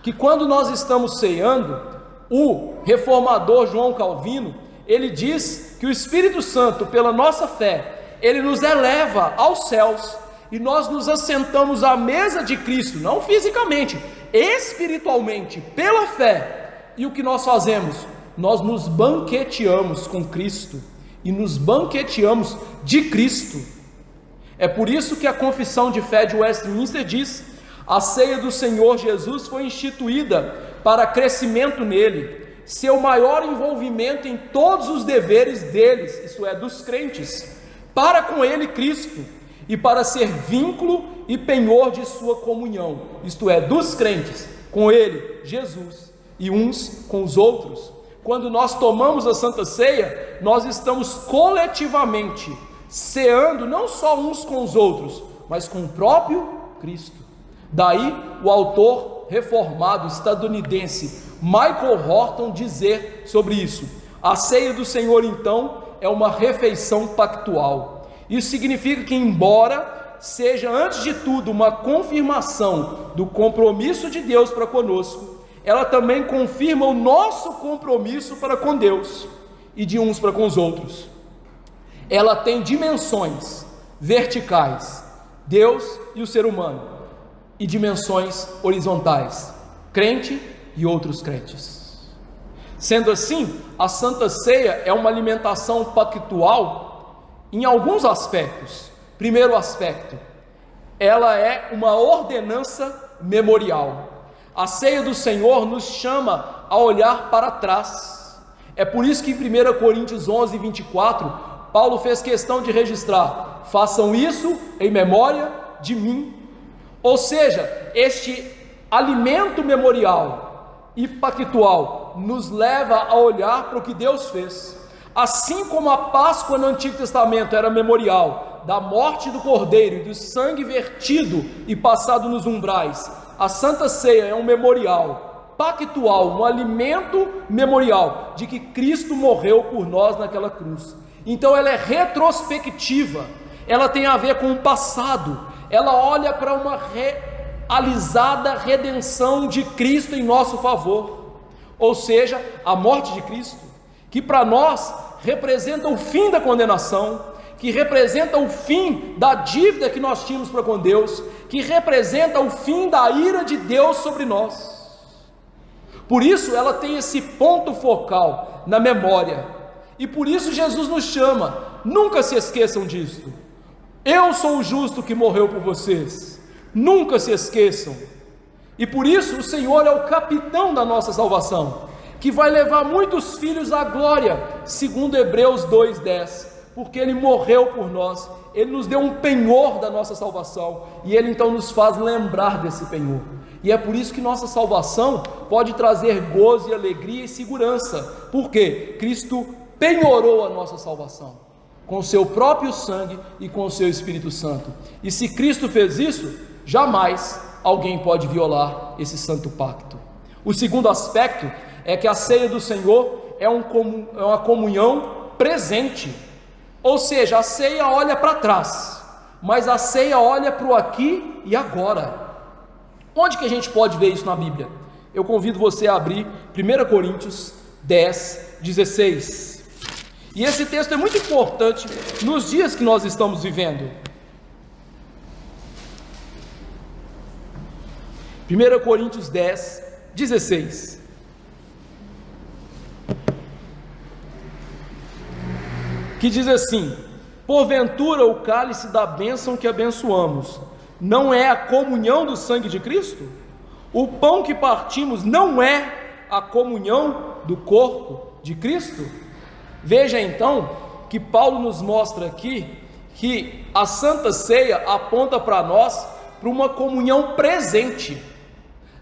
que quando nós estamos ceando, o reformador João Calvino, ele diz que o Espírito Santo, pela nossa fé, ele nos eleva aos céus, e nós nos assentamos à mesa de Cristo, não fisicamente, espiritualmente, pela fé. E o que nós fazemos? Nós nos banqueteamos com Cristo, e nos banqueteamos de Cristo. É por isso que a confissão de fé de Westminster diz: a ceia do Senhor Jesus foi instituída para crescimento nele, seu maior envolvimento em todos os deveres deles, isso é, dos crentes, para com ele Cristo, e para ser vínculo e penhor de sua comunhão, isto é, dos crentes com ele, Jesus, e uns com os outros. Quando nós tomamos a Santa Ceia, nós estamos coletivamente ceando não só uns com os outros, mas com o próprio Cristo. Daí o autor reformado estadunidense Michael Horton dizer sobre isso: a ceia do Senhor então é uma refeição pactual. Isso significa que, embora seja antes de tudo uma confirmação do compromisso de Deus para conosco, ela também confirma o nosso compromisso para com Deus e de uns para com os outros. Ela tem dimensões verticais, Deus e o ser humano, e dimensões horizontais, crente e outros crentes. Sendo assim, a Santa Ceia é uma alimentação pactual em alguns aspectos. Primeiro aspecto, ela é uma ordenança memorial. A ceia do Senhor nos chama a olhar para trás. É por isso que em 1 Coríntios 11, 24, Paulo fez questão de registrar: façam isso em memória de mim. Ou seja, este alimento memorial e pactual nos leva a olhar para o que Deus fez. Assim como a Páscoa no Antigo Testamento era memorial da morte do Cordeiro e do sangue vertido e passado nos umbrais, a Santa Ceia é um memorial pactual, um alimento memorial de que Cristo morreu por nós naquela cruz. Então ela é retrospectiva, ela tem a ver com o passado, ela olha para uma realizada redenção de Cristo em nosso favor, ou seja, a morte de Cristo, que para nós representa o fim da condenação, que representa o fim da dívida que nós tínhamos para com Deus, que representa o fim da ira de Deus sobre nós. Por isso ela tem esse ponto focal na memória, e por isso Jesus nos chama: nunca se esqueçam disto, eu sou o justo que morreu por vocês, nunca se esqueçam. E por isso o Senhor é o capitão da nossa salvação, que vai levar muitos filhos à glória, segundo Hebreus 2:10, porque Ele morreu por nós, Ele nos deu um penhor da nossa salvação, e Ele então nos faz lembrar desse penhor. E é por isso que nossa salvação pode trazer gozo e alegria e segurança, porque Cristo penhorou a nossa salvação, com o seu próprio sangue e com o seu Espírito Santo. E se Cristo fez isso, jamais alguém pode violar esse santo pacto. O segundo aspecto é que a ceia do Senhor é uma comunhão presente, ou seja, a ceia olha para trás, mas a ceia olha para o aqui e agora. Onde que a gente pode ver isso na Bíblia? Eu convido você a abrir 1 Coríntios 10, 16. E esse texto é muito importante nos dias que nós estamos vivendo. 1 Coríntios 10, 16. Que diz assim: porventura o cálice da bênção que abençoamos não é a comunhão do sangue de Cristo? O pão que partimos não é a comunhão do corpo de Cristo? Veja então que Paulo nos mostra aqui que a Santa Ceia aponta para nós para uma comunhão presente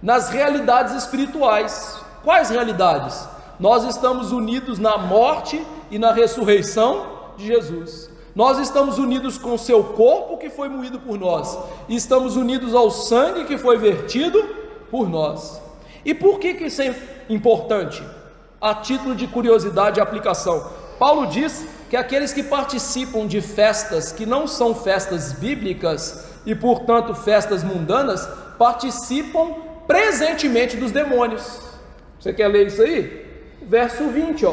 nas realidades espirituais. Quais realidades? Nós estamos unidos na morte e na ressurreição de Jesus. Nós estamos unidos com o seu corpo que foi moído por nós, e estamos unidos ao sangue que foi vertido por nós. E por que isso é importante? A título de curiosidade e aplicação, Paulo diz que aqueles que participam de festas que não são festas bíblicas e portanto festas mundanas, participam presentemente dos demônios. Você quer ler isso aí? Verso 20,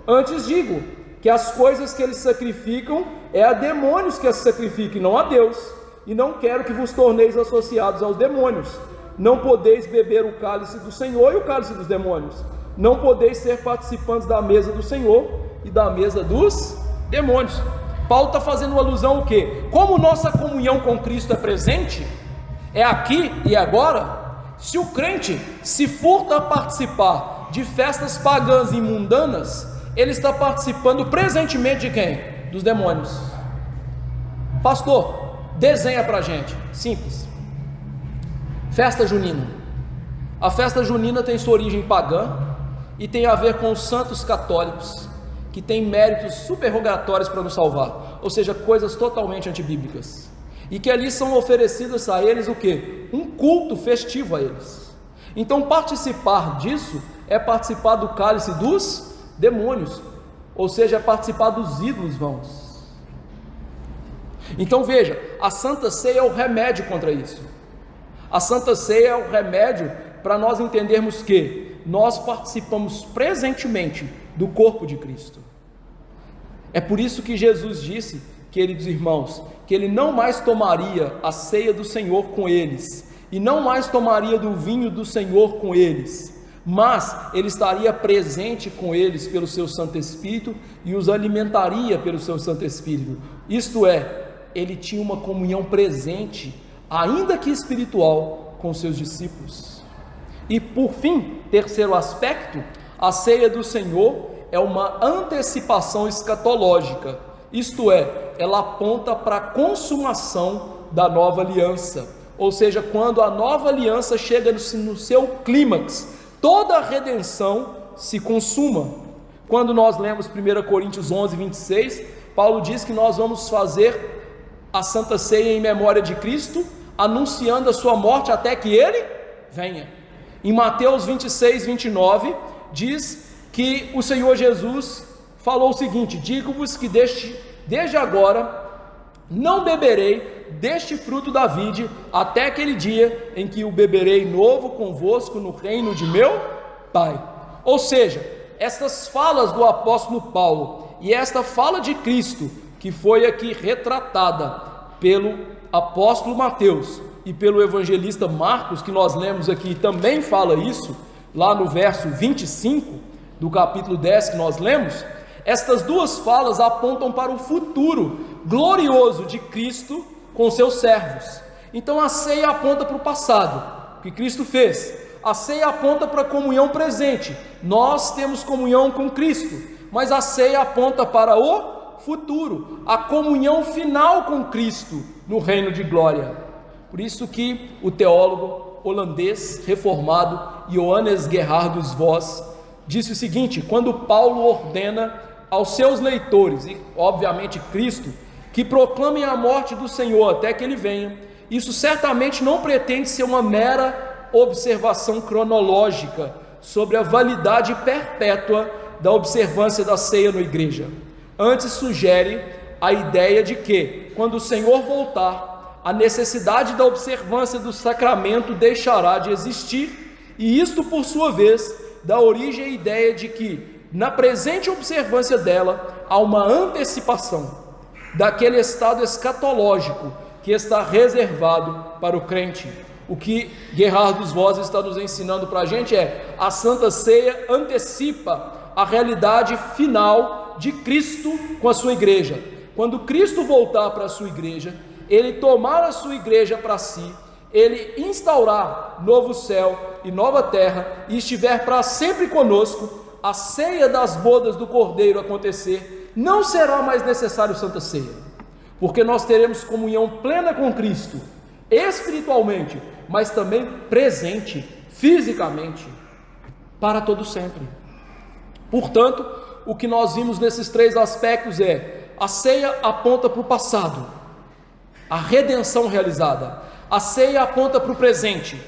antes digo que as coisas que eles sacrificam é a demônios que as sacrifiquem, não a Deus, e não quero que vos torneis associados aos demônios. Não podeis beber o cálice do Senhor e o cálice dos demônios. Não podeis ser participantes da mesa do Senhor e da mesa dos demônios. Paulo está fazendo uma alusão o quê? Como nossa comunhão com Cristo é presente, é aqui e agora. Se o crente se furta a participar de festas pagãs e mundanas, ele está participando presentemente de quem? Dos demônios. Pastor, desenha para a gente. Simples. Festa junina. A festa junina tem sua origem pagã e tem a ver com os santos católicos, que têm méritos superrogatórios para nos salvar, ou seja, coisas totalmente antibíblicas, e que ali são oferecidas a eles o quê? Um culto festivo a eles. Então participar disso é participar do cálice dos demônios, ou seja, é participar dos ídolos vãos. Então veja, a Santa Ceia é o remédio contra isso. A Santa Ceia é o remédio para nós entendermos que nós participamos presentemente do corpo de Cristo. É por isso que Jesus disse, queridos irmãos, que ele não mais tomaria a ceia do Senhor com eles, e não mais tomaria do vinho do Senhor com eles, mas ele estaria presente com eles pelo seu Santo Espírito e os alimentaria pelo seu Santo Espírito. Isto é, ele tinha uma comunhão presente, ainda que espiritual, com seus discípulos. E por fim, terceiro aspecto, a ceia do Senhor é uma antecipação escatológica, isto é, ela aponta para a consumação da nova aliança, ou seja, quando a nova aliança chega no seu clímax, toda a redenção se consuma. Quando nós lemos 1 Coríntios 11, 26, Paulo diz que nós vamos fazer a Santa Ceia em memória de Cristo, anunciando a sua morte até que ele venha. Em Mateus 26, 29, diz que o Senhor Jesus falou o seguinte: digo-vos que desde agora não beberei deste fruto da vide até aquele dia em que o beberei novo convosco no reino de meu Pai. Ou seja, estas falas do apóstolo Paulo e esta fala de Cristo, que foi aqui retratada pelo apóstolo Mateus e pelo evangelista Marcos, que nós lemos aqui, também fala isso, lá no verso 25 do capítulo 10 que nós lemos. Estas duas falas apontam para o futuro glorioso de Cristo com seus servos. Então a ceia aponta para o passado, o que Cristo fez. A ceia aponta para a comunhão presente, nós temos comunhão com Cristo, mas a ceia aponta para o futuro, a comunhão final com Cristo no reino de glória. Por isso que o teólogo holandês reformado Johannes Gerhardus Vos disse o seguinte, quando Paulo ordena aos seus leitores, e obviamente Cristo, que proclamem a morte do Senhor até que ele venha, isso certamente não pretende ser uma mera observação cronológica sobre a validade perpétua da observância da ceia na igreja. Antes sugere a ideia de que, quando o Senhor voltar, a necessidade da observância do sacramento deixará de existir, e isto, por sua vez, dá origem à ideia de que, na presente observância dela, há uma antecipação daquele estado escatológico que está reservado para o crente. O que Gerhard dos Voss está nos ensinando para a gente é: a Santa Ceia antecipa a realidade final de Cristo com a sua igreja. Quando Cristo voltar para a sua igreja, ele tomar a sua igreja para si, ele instaurar novo céu e nova terra, e estiver para sempre conosco, a ceia das bodas do Cordeiro acontecer, não será mais necessário Santa Ceia, porque nós teremos comunhão plena com Cristo, espiritualmente, mas também presente, fisicamente, para todo sempre. Portanto, o que nós vimos nesses três aspectos é: a ceia aponta para o passado, a redenção realizada; a ceia aponta para o presente,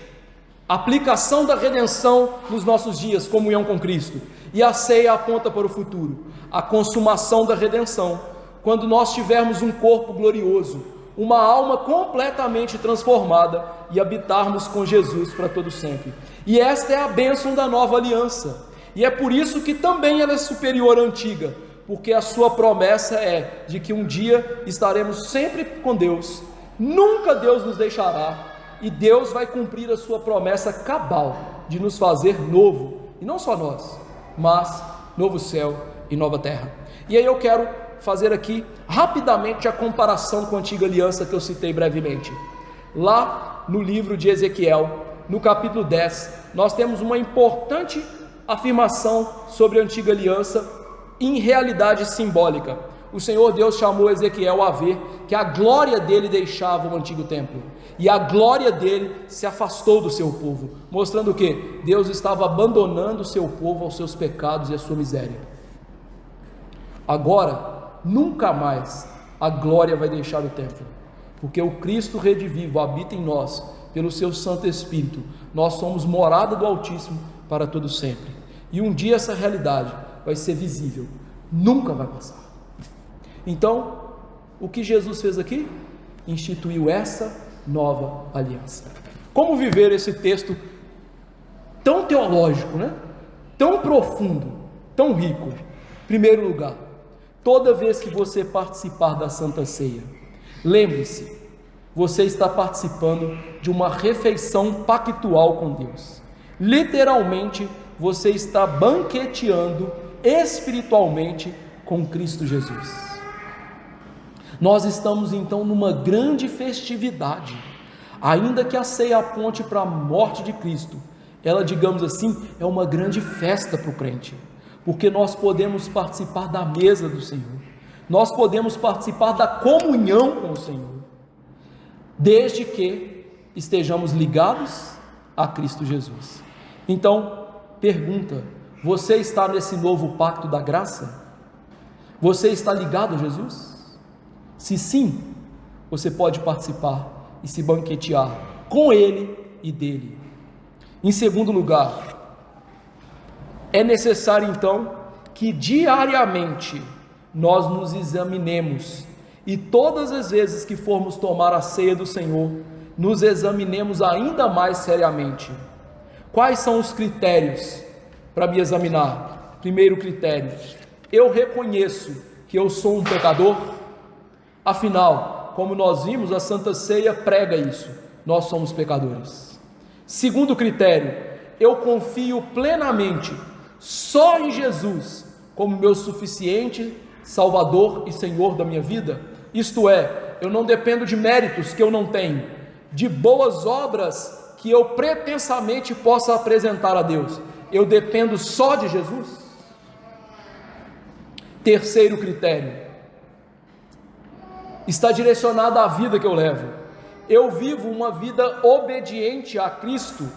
a aplicação da redenção nos nossos dias, comunhão com Cristo; e a ceia aponta para o futuro, a consumação da redenção, quando nós tivermos um corpo glorioso, uma alma completamente transformada e habitarmos com Jesus para todo sempre. E esta é a bênção da nova aliança, e é por isso que também ela é superior à antiga, porque a sua promessa é de que um dia estaremos sempre com Deus, nunca Deus nos deixará, e Deus vai cumprir a sua promessa cabal de nos fazer novo, e não só nós, mas novo céu e nova terra. E aí eu quero fazer aqui rapidamente a comparação com a antiga aliança que eu citei brevemente. Lá no livro de Ezequiel, no capítulo 10, nós temos uma importante afirmação sobre a antiga aliança em realidade simbólica. O Senhor Deus chamou Ezequiel a ver que a glória dele deixava o antigo templo, e a glória dele se afastou do seu povo, mostrando o que? Deus estava abandonando o seu povo aos seus pecados e à sua miséria. Agora, nunca mais a glória vai deixar o templo, porque o Cristo redivivo habita em nós, pelo seu Santo Espírito. Nós somos morada do Altíssimo para todo sempre, e um dia essa realidade vai ser visível, nunca vai passar. Então, o que Jesus fez aqui? Instituiu essa nova aliança. Como viver esse texto tão teológico, né? Tão profundo, tão rico? Em primeiro lugar, toda vez que você participar da Santa Ceia, lembre-se, você está participando de uma refeição pactual com Deus. Literalmente, você está banqueteando espiritualmente com Cristo Jesus. Nós estamos então numa grande festividade. Ainda que a ceia aponte para a morte de Cristo, ela, digamos assim, é uma grande festa para o crente, porque nós podemos participar da mesa do Senhor, nós podemos participar da comunhão com o Senhor, desde que estejamos ligados a Cristo Jesus. Então, pergunta: você está nesse novo pacto da graça? Você está ligado a Jesus? Se sim, você pode participar e se banquetear com Ele e dele. Em segundo lugar, é necessário então que diariamente nós nos examinemos, e todas as vezes que formos tomar a ceia do Senhor, nos examinemos ainda mais seriamente. Quais são os critérios para me examinar? Primeiro critério: eu reconheço que eu sou um pecador? Afinal, como nós vimos, a Santa Ceia prega isso, nós somos pecadores. Segundo critério: eu confio plenamente só em Jesus como meu suficiente Salvador e Senhor da minha vida. Isto é, eu não dependo de méritos que eu não tenho, de boas obras que eu pretensamente possa apresentar a Deus. Eu dependo só de Jesus. Terceiro critério está direcionado à vida que eu levo. Eu vivo uma vida obediente a Cristo,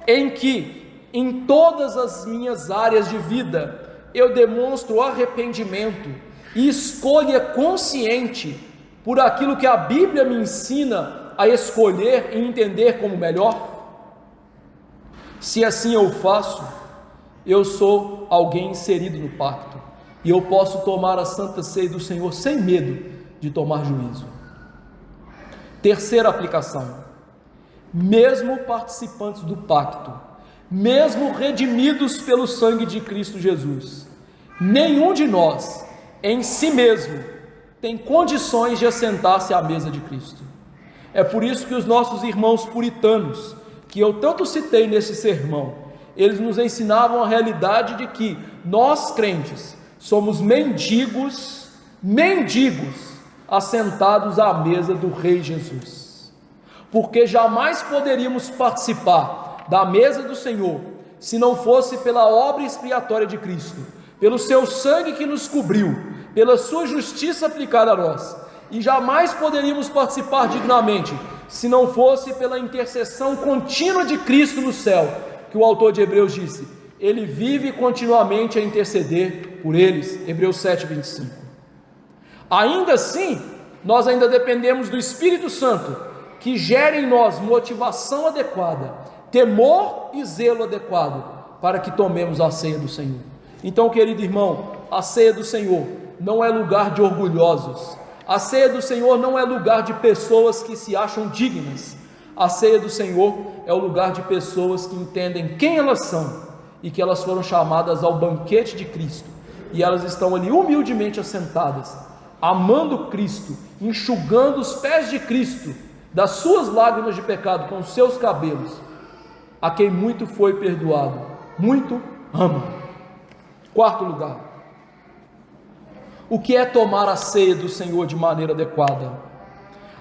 em que, em todas as minhas áreas de vida, eu demonstro arrependimento e escolha consciente por aquilo que a Bíblia me ensina a escolher e entender como melhor. Se assim eu faço, eu sou alguém inserido no pacto, e eu posso tomar a Santa Ceia do Senhor sem medo de tomar juízo. Terceira aplicação: mesmo participantes do pacto, mesmo redimidos pelo sangue de Cristo Jesus, nenhum de nós, em si mesmo, tem condições de assentar-se à mesa de Cristo. É por isso que os nossos irmãos puritanos, que eu tanto citei nesse sermão, eles nos ensinavam a realidade de que nós crentes somos mendigos assentados à mesa do Rei Jesus, porque jamais poderíamos participar da mesa do Senhor se não fosse pela obra expiatória de Cristo, pelo seu sangue que nos cobriu, pela sua justiça aplicada a nós, e jamais poderíamos participar dignamente se não fosse pela intercessão contínua de Cristo no céu, que o autor de Hebreus disse: ele vive continuamente a interceder por eles. Hebreus 7:25. Ainda assim, nós ainda dependemos do Espírito Santo, que gera em nós motivação adequada, temor e zelo adequado, para que tomemos a ceia do Senhor. Então, querido irmão, a ceia do Senhor não é lugar de orgulhosos, a ceia do Senhor não é lugar de pessoas que se acham dignas, a ceia do Senhor é o lugar de pessoas que entendem quem elas são, e que elas foram chamadas ao banquete de Cristo, e elas estão ali humildemente assentadas, amando Cristo, enxugando os pés de Cristo, das suas lágrimas de pecado com os seus cabelos. A quem muito foi perdoado, muito ama. Quarto lugar: o que é tomar a ceia do Senhor de maneira adequada?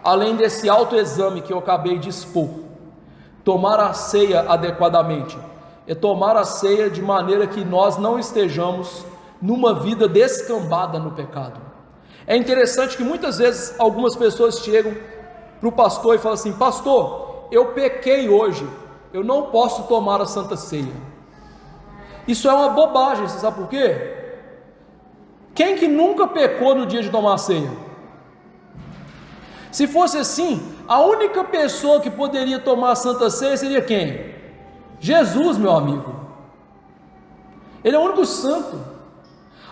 Além desse autoexame que eu acabei de expor, tomar a ceia adequadamente é tomar a ceia de maneira que nós não estejamos numa vida descambada no pecado. É interessante que muitas vezes algumas pessoas chegam para o pastor e falam assim: pastor, eu pequei hoje, eu não posso tomar a Santa Ceia. Isso é uma bobagem, você sabe por quê? Quem que nunca pecou no dia de tomar a ceia? Se fosse assim, a única pessoa que poderia tomar a Santa Ceia seria quem? Jesus, meu amigo. Ele é o único santo.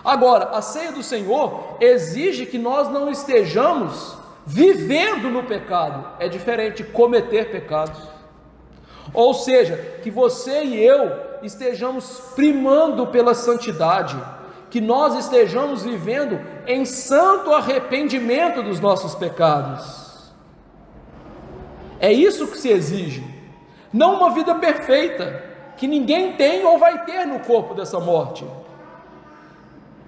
Agora, a ceia do Senhor exige que nós não estejamos vivendo no pecado. É diferente de cometer pecados. Ou seja, que você e eu estejamos primando pela santidade, que nós estejamos vivendo em santo arrependimento dos nossos pecados. É isso que se exige. Não uma vida perfeita, que ninguém tem ou vai ter no corpo dessa morte.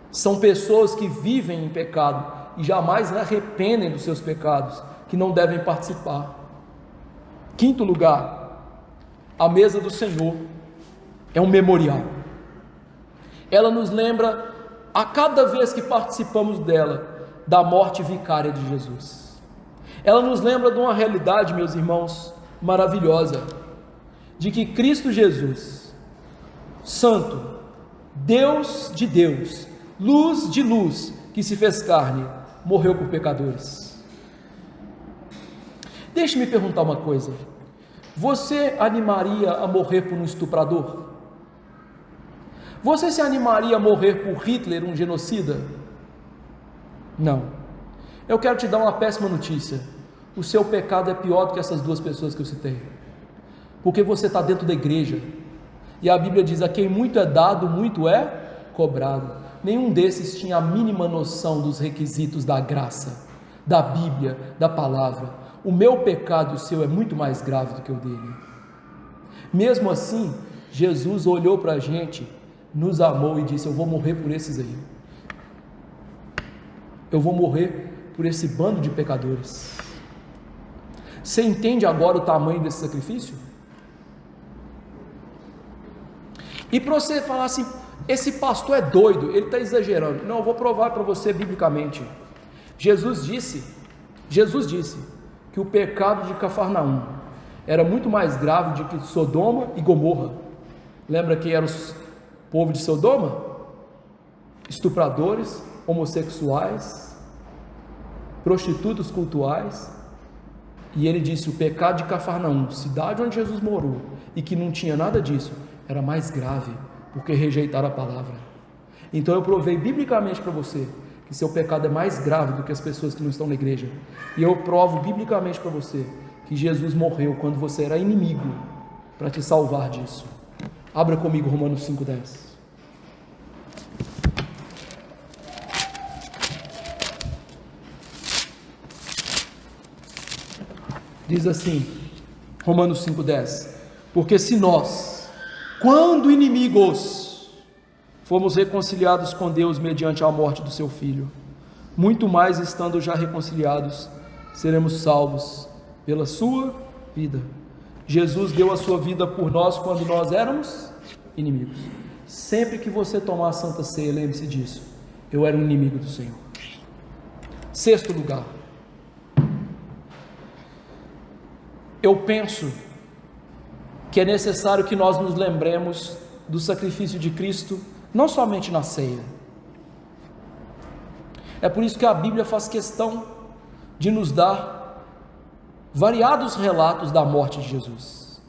São pessoas que vivem em pecado e jamais arrependem dos seus pecados, que não devem participar. Quinto lugar: a mesa do Senhor é um memorial. Ela nos lembra, a cada vez que participamos dela, da morte vicária de Jesus. Ela nos lembra de uma realidade, meus irmãos, maravilhosa, de que Cristo Jesus, Santo, Deus de Deus, luz de luz, que se fez carne, morreu por pecadores. Deixe-me perguntar uma coisa: você animaria a morrer por um estuprador? Você se animaria a morrer por Hitler, um genocida? Não. Eu quero te dar uma péssima notícia: o seu pecado é pior do que essas duas pessoas que eu citei, porque você está dentro da igreja, e a Bíblia diz: a quem muito é dado, muito é cobrado. Nenhum desses tinha a mínima noção dos requisitos da graça, da Bíblia, da palavra. O meu pecado e o seu é muito mais grave do que o dele. Mesmo assim, Jesus olhou para a gente, nos amou e disse: eu vou morrer por esses aí, eu vou morrer por esse bando de pecadores. Você entende agora o tamanho desse sacrifício? E para você falar assim: esse pastor é doido, ele está exagerando. Não, eu vou provar para você biblicamente. Jesus disse que o pecado de Cafarnaum era muito mais grave do que Sodoma e Gomorra. Lembra quem era o povo de Sodoma? Estupradores, homossexuais, prostitutas cultuais. E ele disse: o pecado de Cafarnaum, cidade onde Jesus morou, e que não tinha nada disso, era mais grave, porque rejeitaram a palavra. Então eu provei biblicamente para você que seu pecado é mais grave do que as pessoas que não estão na igreja. E eu provo biblicamente para você que Jesus morreu quando você era inimigo para te salvar disso. Abra comigo Romanos 5,10. Diz assim, Romanos 5,10: porque se nós, quando inimigos, fomos reconciliados com Deus mediante a morte do seu Filho, muito mais estando já reconciliados, seremos salvos pela sua vida. Jesus deu a sua vida por nós quando nós éramos inimigos. Sempre que você tomar a Santa Ceia, lembre-se disso: eu era um inimigo do Senhor. Sexto lugar, eu penso que é necessário que nós nos lembremos do sacrifício de Cristo, não somente na ceia. É por isso que a Bíblia faz questão de nos dar variados relatos da morte de Jesus.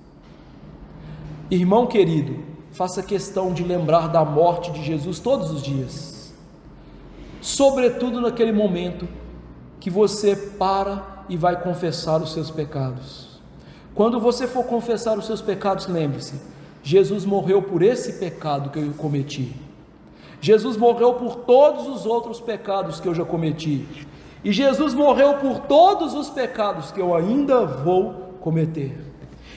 Irmão querido, faça questão de lembrar da morte de Jesus todos os dias, sobretudo naquele momento que você para e vai confessar os seus pecados. Quando você for confessar os seus pecados, lembre-se: Jesus morreu por esse pecado que eu cometi. Jesus morreu por todos os outros pecados que eu já cometi. E Jesus morreu por todos os pecados que eu ainda vou cometer.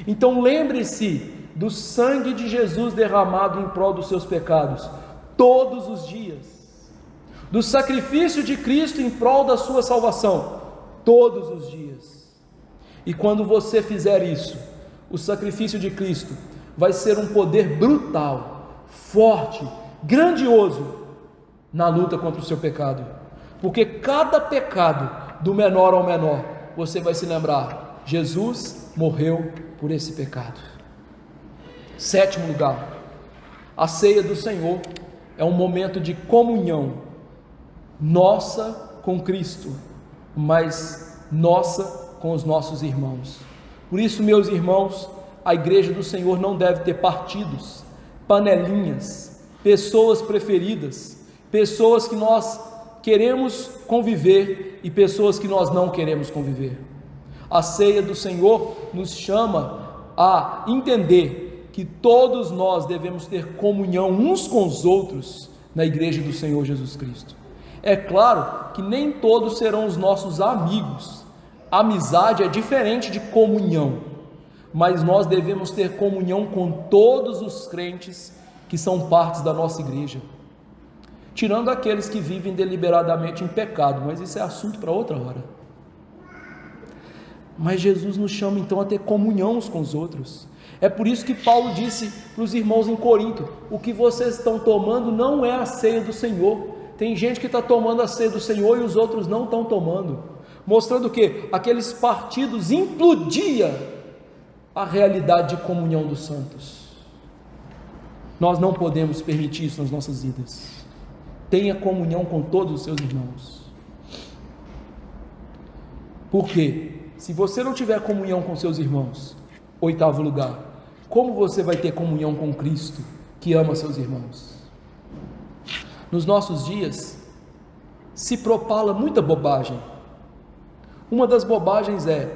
Então lembre-se do sangue de Jesus derramado em prol dos seus pecados, todos os dias. Do sacrifício de Cristo em prol da sua salvação, todos os dias. E quando você fizer isso, o sacrifício de Cristo vai ser um poder brutal, forte, grandioso na luta contra o seu pecado. Porque cada pecado, do menor ao menor, você vai se lembrar: Jesus morreu por esse pecado. Sétimo lugar, a ceia do Senhor é um momento de comunhão nossa com Cristo, mas nossa com os nossos irmãos. Por isso, meus irmãos, a igreja do Senhor não deve ter partidos, panelinhas, pessoas preferidas, pessoas que nós queremos conviver e pessoas que nós não queremos conviver. A ceia do Senhor nos chama a entender que todos nós devemos ter comunhão uns com os outros na igreja do Senhor Jesus Cristo. É claro que nem todos serão os nossos amigos. Amizade é diferente de comunhão, mas nós devemos ter comunhão com todos os crentes que são partes da nossa igreja, tirando aqueles que vivem deliberadamente em pecado, mas isso é assunto para outra hora. Mas Jesus nos chama então a ter comunhão uns com os outros. É por isso que Paulo disse para os irmãos em Corinto: o que vocês estão tomando não é a ceia do Senhor. Tem gente que está tomando a ceia do Senhor e os outros não estão tomando, mostrando que aqueles partidos implodia a realidade de comunhão dos santos. Nós não podemos permitir isso nas nossas vidas. Tenha comunhão com todos os seus irmãos. Por quê? Se você não tiver comunhão com seus irmãos, oitavo lugar, como você vai ter comunhão com Cristo, que ama seus irmãos? Nos nossos dias, se propala muita bobagem. Uma das bobagens é: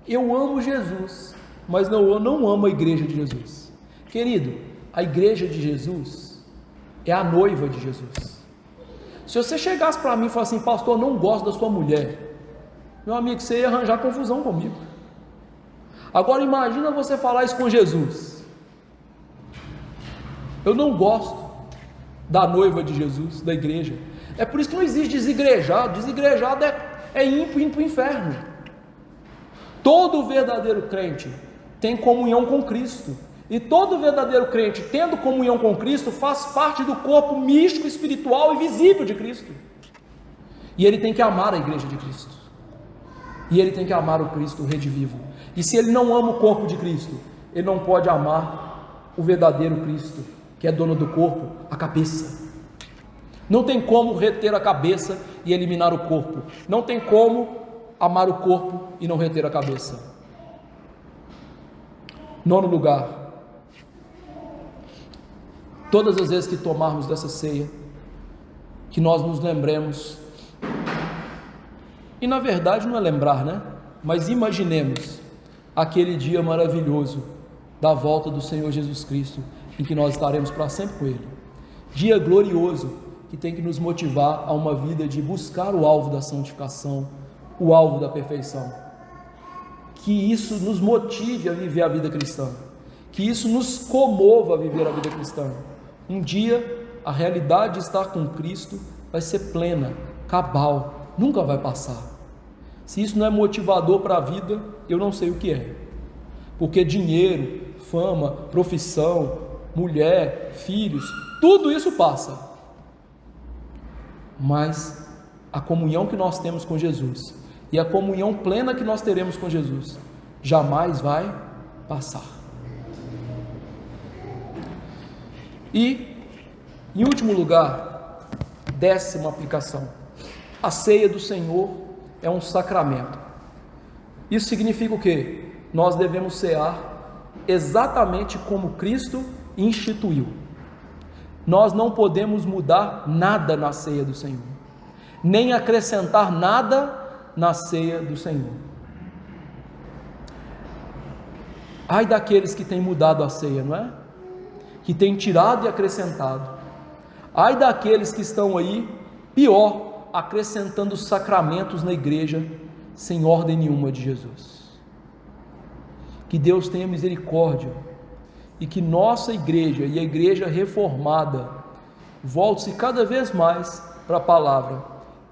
eu amo Jesus, mas eu não amo a igreja de Jesus. Querido, a igreja de Jesus é a noiva de Jesus. Se você chegasse para mim e falasse assim: pastor, eu não gosto da sua mulher, meu amigo, você ia arranjar confusão comigo. Agora imagina você falar isso com Jesus: eu não gosto da noiva de Jesus, da igreja. É por isso que não existe desigrejado. Desigrejado é ímpio, indo para o inferno. Todo verdadeiro crente tem comunhão com Cristo, e todo verdadeiro crente, tendo comunhão com Cristo, faz parte do corpo místico, espiritual e visível de Cristo. E ele tem que amar a igreja de Cristo, e ele tem que amar o Cristo, o Rede Vivo. E se ele não ama o corpo de Cristo, ele não pode amar o verdadeiro Cristo, que é dono do corpo, a cabeça. Não tem como reter a cabeça e eliminar o corpo. Não tem como amar o corpo e não reter a cabeça. Nono lugar, todas as vezes que tomarmos dessa ceia, que nós nos lembremos, e na verdade não é lembrar, né? Mas imaginemos aquele dia maravilhoso da volta do Senhor Jesus Cristo, em que nós estaremos para sempre com Ele. Dia glorioso que tem que nos motivar a uma vida de buscar o alvo da santificação, o alvo da perfeição. Que isso nos motive a viver a vida cristã, que isso nos comova a viver a vida cristã. Um dia a realidade de estar com Cristo vai ser plena, cabal, nunca vai passar. Se isso não é motivador para a vida, eu não sei o que é. Porque dinheiro, fama, profissão, mulher, filhos, tudo isso passa. Mas a comunhão que nós temos com Jesus e a comunhão plena que nós teremos com Jesus jamais vai passar. E, em último lugar, 10ª aplicação: a ceia do Senhor é um sacramento. Isso significa o quê? Nós devemos cear exatamente como Cristo instituiu. Nós não podemos mudar nada na ceia do Senhor, nem acrescentar nada na ceia do Senhor. Ai daqueles que têm mudado a ceia, não é? Que têm tirado e acrescentado. Ai daqueles que estão aí, pior, acrescentando sacramentos na igreja sem ordem nenhuma de Jesus. Que Deus tenha misericórdia e que nossa igreja e a igreja reformada volte-se cada vez mais para a palavra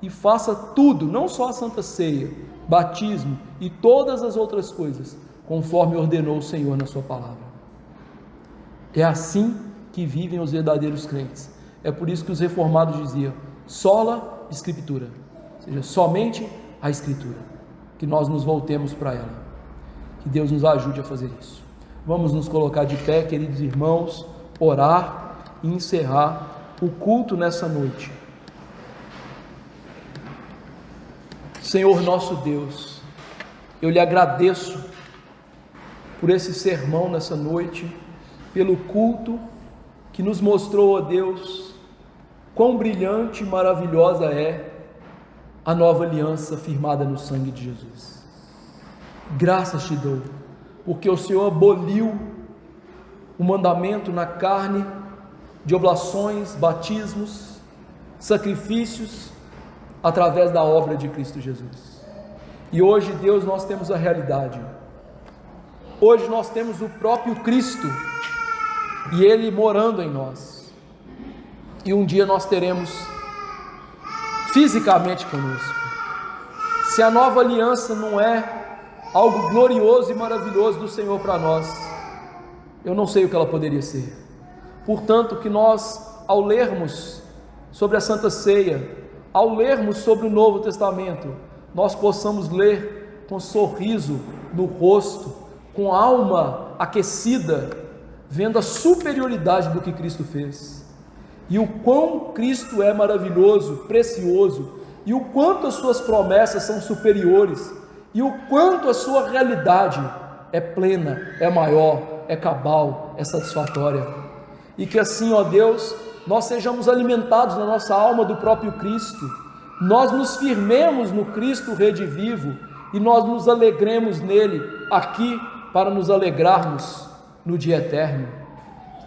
e faça tudo, não só a Santa Ceia, batismo e todas as outras coisas, conforme ordenou o Senhor na sua palavra. É assim que vivem os verdadeiros crentes. É por isso que os reformados diziam: sola Escritura, ou seja, somente a Escritura, que nós nos voltemos para ela. Que Deus nos ajude a fazer isso. Vamos nos colocar de pé, queridos irmãos, orar e encerrar o culto nessa noite. Senhor nosso Deus, eu lhe agradeço por esse sermão nessa noite, pelo culto que nos mostrou, ó Deus, quão brilhante e maravilhosa é a nova aliança firmada no sangue de Jesus. Graças te dou, porque o Senhor aboliu o mandamento na carne de oblações, batismos, sacrifícios, através da obra de Cristo Jesus. E hoje, Deus, nós temos a realidade. Hoje nós temos o próprio Cristo e Ele morando em nós. E um dia nós teremos fisicamente conosco. Se a nova aliança não é algo glorioso e maravilhoso do Senhor para nós, eu não sei o que ela poderia ser. Portanto, que nós, ao lermos sobre a Santa Ceia, ao lermos sobre o Novo Testamento, nós possamos ler com sorriso no rosto, com a alma aquecida, vendo a superioridade do que Cristo fez, e o quão Cristo é maravilhoso, precioso, e o quanto as suas promessas são superiores, e o quanto a sua realidade é plena, é maior, é cabal, é satisfatória. E que assim, ó Deus, nós sejamos alimentados na nossa alma do próprio Cristo, nós nos firmemos no Cristo redivivo e nós nos alegremos nele aqui para nos alegrarmos no dia eterno.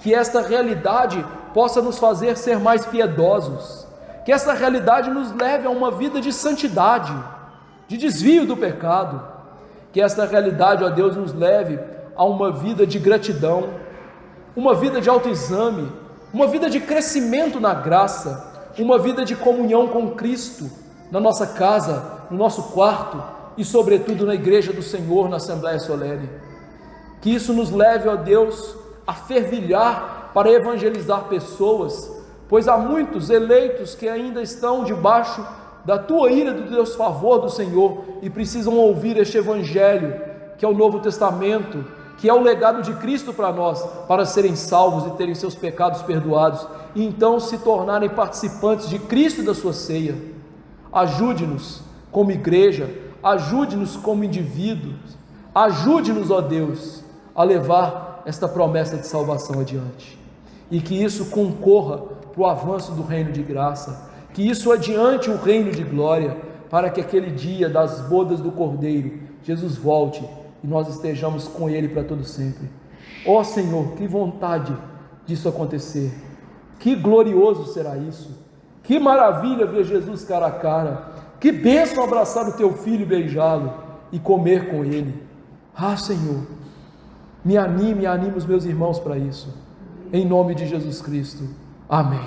Que esta realidade possa nos fazer ser mais piedosos, que essa realidade nos leve a uma vida de santidade, de desvio do pecado, que esta realidade, ó Deus, nos leve a uma vida de gratidão, uma vida de autoexame, uma vida de crescimento na graça, uma vida de comunhão com Cristo, na nossa casa, no nosso quarto e sobretudo na igreja do Senhor, na Assembleia Solene. Que isso nos leve, ó Deus, a fervilhar para evangelizar pessoas, pois há muitos eleitos que ainda estão debaixo da tua ira, do Deus favor do Senhor, e precisam ouvir este Evangelho, que é o Novo Testamento, que é o legado de Cristo para nós, para serem salvos e terem seus pecados perdoados, e então se tornarem participantes de Cristo e da sua ceia. Ajude-nos como igreja, ajude-nos como indivíduos, ajude-nos, ó Deus, a levar esta promessa de salvação adiante, e que isso concorra para o avanço do reino de graça, que isso adiante o reino de glória, para que aquele dia das bodas do Cordeiro, Jesus volte e nós estejamos com Ele para todo sempre. Ó Senhor, que vontade disso acontecer, que glorioso será isso, que maravilha ver Jesus cara a cara, que bênção abraçar o Teu Filho e beijá-lo e comer com Ele. Ah Senhor, me anime os meus irmãos para isso, em nome de Jesus Cristo, amém.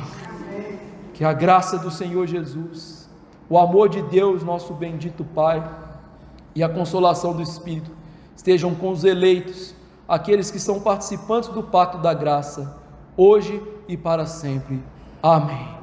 Que a graça do Senhor Jesus, o amor de Deus, nosso bendito Pai, e a consolação do Espírito estejam com os eleitos, aqueles que são participantes do pacto da graça, hoje e para sempre. Amém.